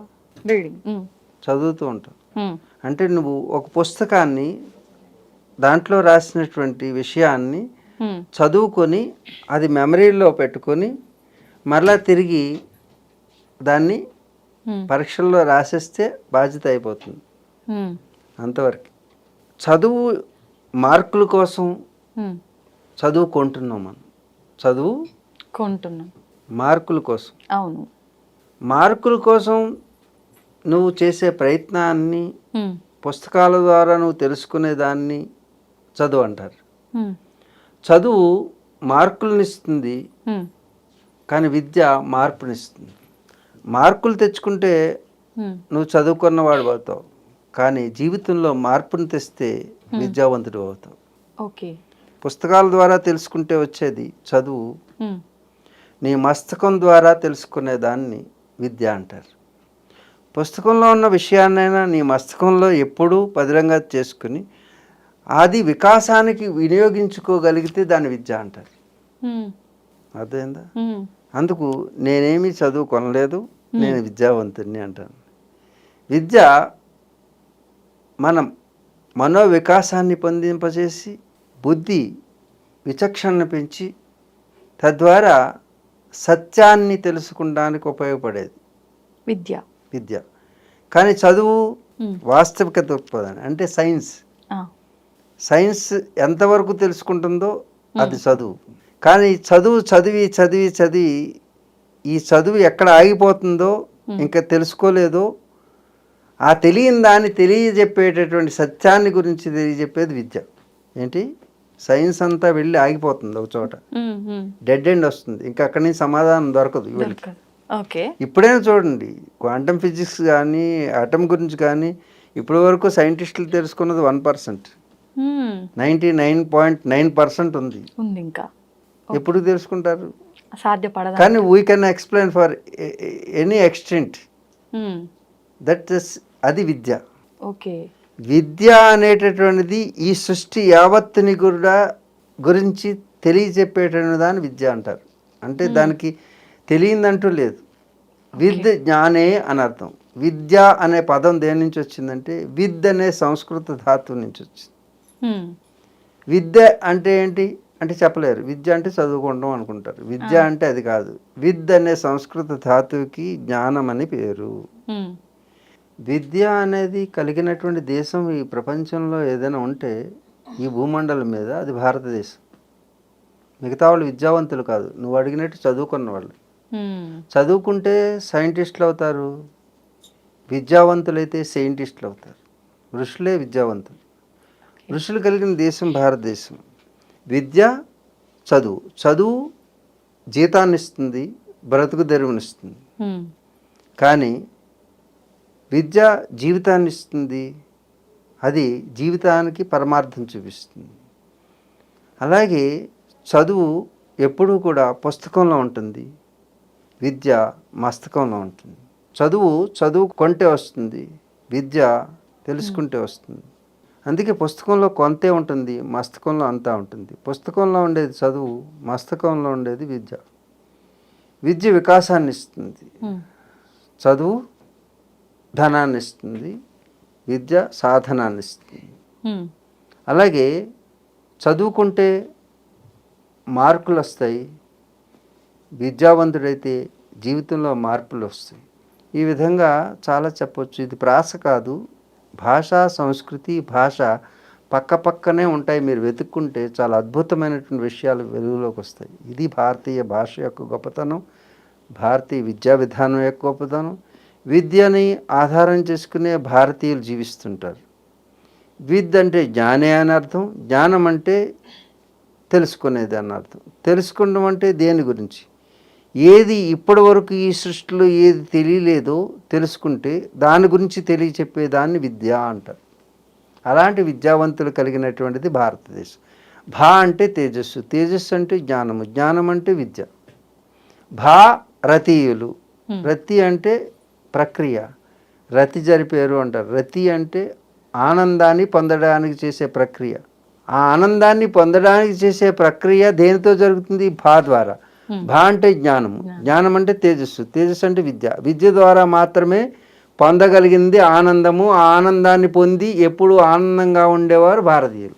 చదువుతూ ఉంటావు. అంటే నువ్వు ఒక పుస్తకాన్ని, దాంట్లో రాసినటువంటి విషయాన్ని చదువుకొని అది మెమరీలో పెట్టుకొని మరలా తిరిగి దాన్ని పరీక్షల్లో రాసేస్తే బాధ్యత అయిపోతుంది. అంతవరకు. చదువు మార్కుల కోసం చదువుకుంటున్నాం మనం. చదువుకుంటున్నాం మార్కుల కోసం. అవును. మార్కుల కోసం నువ్వు చేసే ప్రయత్నాన్ని, పుస్తకాల ద్వారా నువ్వు తెలుసుకునే దాన్ని చదువు అంటారు. చదువు మార్కులనిస్తుంది, కానీ విద్య మార్పునిస్తుంది. మార్కులు తెచ్చుకుంటే నువ్వు చదువుకున్నవాడు అవుతావు, కానీ జీవితంలో మార్పుని తెస్తే విద్యావంతుడు అవుతావు. ఓకే. పుస్తకాల ద్వారా తెలుసుకుంటే వచ్చేది చదువు. నీ మస్తకం ద్వారా తెలుసుకునే దాన్ని విద్య అంటారు. పుస్తకంలో ఉన్న విషయాన్నైనా నీ మస్తకంలో ఎప్పుడూ పదిలంగా చేసుకుని అది వికాసానికి వినియోగించుకోగలిగితే దాన్ని విద్య అంటారు. అర్థమైందా? అందుకు నేనేమి చదువు కొనలేదు, నేను విద్యావంతుడిని అంటాను. విద్య మనం మనోవికాసాన్ని పొందింపజేసి బుద్ధి విచక్షణను పెంచి తద్వారా సత్యాన్ని తెలుసుకోవడానికి ఉపయోగపడేది విద్య. కానీ చదువు వాస్తవిక దృక్పథం, అంటే సైన్స్ ఎంతవరకు తెలుసుకుంటుందో అది చదువు. కానీ చదివి ఈ చదువు ఎక్కడ ఆగిపోతుందో, ఇంకా తెలుసుకోలేదో, ఆ తెలియని దాన్ని తెలియజెప్పేటటువంటి సత్యాన్ని గురించి తెలియజెప్పేది విద్య. ఏంటి? సైన్స్ అంతా వెళ్ళి ఆగిపోతుంది ఒక చోట, డెడ్ ఎండ్ వస్తుంది, ఇంకా అక్కడి నుంచి సమాధానం దొరకదు వీళ్ళకి. ఇప్పుడైనా చూడండి, క్వాంటమ్ ఫిజిక్స్ కానీ ఆటమ్ గురించి కానీ ఇప్పటి వరకు సైంటిస్టులు తెలుసుకున్నది 1%. 99.9% ఉంది ఇంకా. ఎప్పుడు తెలుసుకుంటారు? సాధ్యపడదు. కానీ we can explain for any extent. అది విద్య. ఓకే. విద్య అనేటటువంటిది ఈ సృష్టి యావత్తుని కూడా గురించి తెలియజెప్పేటటువంటి దాన్ని విద్య అంటారు. అంటే దానికి తెలియందంటూ లేదు. జ్ఞానే అని అర్థం. విద్య అనే పదం దేని నుంచి వచ్చిందంటే విద్ అనే సంస్కృత ధాతువు నుంచి వచ్చింది. విద్య అంటే ఏంటి అంటే చెప్పలేరు. విద్య అంటే చదువుకోవడం అనుకుంటారు. విద్య అంటే అది కాదు. విద్ అనే సంస్కృత ధాతువుకి జ్ఞానం అని పేరు. విద్య అనేది కలిగినటువంటి దేశం ఈ ప్రపంచంలో ఏదైనా ఉంటే ఈ భూమండలం మీద అది భారతదేశం. మిగతా వాళ్ళు విద్యావంతులు కాదు, నువ్వు అడిగినట్టు చదువుకున్న వాళ్ళు. చదువుకుంటే సైంటిస్టులు అవుతారు, విద్యావంతులైతే సైంటిస్టులు అవుతారు. ఋషులే విద్యావంతులు. ఋషులు కలిగిన దేశం భారతదేశం. విద్య, చదువు జీతాన్ని ఇస్తుంది, బ్రతుకు తెరువునిస్తుంది. కానీ విద్య జీవితాన్ని ఇస్తుంది, అది జీవితానికి పరమార్థం చూపిస్తుంది. అలాగే చదువు ఎప్పుడూ కూడా పుస్తకంలో ఉంటుంది, విద్య మస్తకంలో ఉంటుంది. చదువు కొంటే వస్తుంది, విద్య తెలుసుకుంటే వస్తుంది. అందుకే పుస్తకంలో కొంతే ఉంటుంది, మస్తకంలో అంతా ఉంటుంది. పుస్తకంలో ఉండేది చదువు, మస్తకంలో ఉండేది విద్య. విద్య వికాసాన్ని ఇస్తుంది, చదువు ధనాన్ని ఇస్తుంది, విద్య సాధనాన్ని ఇస్తుంది. హ్మ్. అలాగే చదువుకుంటే మార్కులు వస్తాయి, విద్యావంతుడైతే జీవితంలో మార్పులు వస్తాయి. ఈ విధంగా చాలా చెప్పొచ్చు. ఇది ప్రాస కాదు, భాష, సంస్కృతి, భాష పక్కపక్కనే ఉంటాయి. మీరు వెతుక్కుంటే చాలా అద్భుతమైనటువంటి విషయాలు వెలుగులోకి వస్తాయి. ఇది భారతీయ భాష యొక్క గొప్పతనం, భారతీయ విద్యా విధానం యొక్క గొప్పతనం. విద్యని ఆధారం చేసుకునే భారతీయులు జీవిస్తుంటారు. విద్ అంటే జ్ఞానే అని అర్థం, జ్ఞానం అంటే తెలుసుకునేది అని అర్థం. తెలుసుకోవడం అంటే దేని గురించి, ఏది ఇప్పటి వరకు ఈ సృష్టిలో ఏది తెలియలేదో తెలుసుకుంటే దాని గురించి తెలియచెప్పేదాన్ని విద్య అంటారు. అలాంటి విద్యావంతులు కలిగినటువంటిది భారతదేశం. భా అంటే తేజస్సు, తేజస్సు అంటే జ్ఞానము, జ్ఞానం అంటే విద్య. రతీయులు, రతి అంటే ప్రక్రియ, రతి జరిపేరు అంటారు. రతి అంటే ఆనందాన్ని పొందడానికి చేసే ప్రక్రియ. ఆ ఆనందాన్ని పొందడానికి చేసే ప్రక్రియ దేనితో జరుగుతుంది? భా ద్వారా. భా అంటే జ్ఞానము, జ్ఞానం అంటే తేజస్సు, తేజస్సు అంటే విద్య. విద్య ద్వారా మాత్రమే పొందగలిగింది ఆనందము. ఆ ఆనందాన్ని పొంది ఎప్పుడు ఆనందంగా ఉండేవారు భారతీయులు.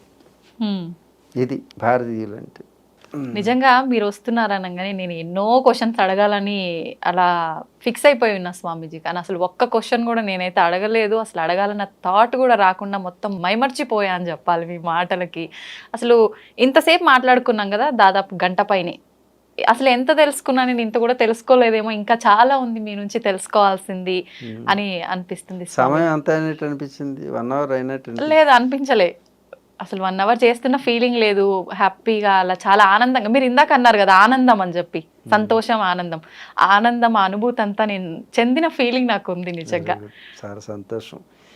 ఇది భారతీయులు అంటే. నిజంగా మీరు వస్తున్నారనగానే నేను ఎన్నో క్వశ్చన్స్ అడగాలని అలా ఫిక్స్ అయిపోయి ఉన్నా స్వామీజీ, కానీ అసలు ఒక్క క్వశ్చన్ కూడా నేనైతే అడగలేదు. అసలు అడగాలన్న థాట్ కూడా రాకుండా మొత్తం మైమర్చిపోయా అని చెప్పాలి మీ మాటలకి. అసలు ఇంతసేపు మాట్లాడుకున్నాం కదా, దాదాపు గంట పైనే. అసలు ఎంత తెలుసుకున్నా, నేను ఇంత కూడా తెలుసుకోలేదేమో, ఇంకా చాలా ఉంది మీ నుంచి తెలుసుకోవాల్సింది అని అనిపిస్తుంది. సమయం అంత అయినట్టు అనిపించింది, 1 hour అయినట్టు లేదు, అనిపించలే. అసలు 1 hour చేస్తున్న ఫీలింగ్ లేదు. హ్యాపీగా అలా చాలా ఆనందంగా, మీరు ఇందాక అన్నారు కదా ఆనందం అని చెప్పి, సంతోషం, ఆనందం, ఆనందం, ఆ అనుభూతి అంతా నేను చెందిన ఫీలింగ్ నాకు ఉంది నిజంగా. చాలా సంతోషం.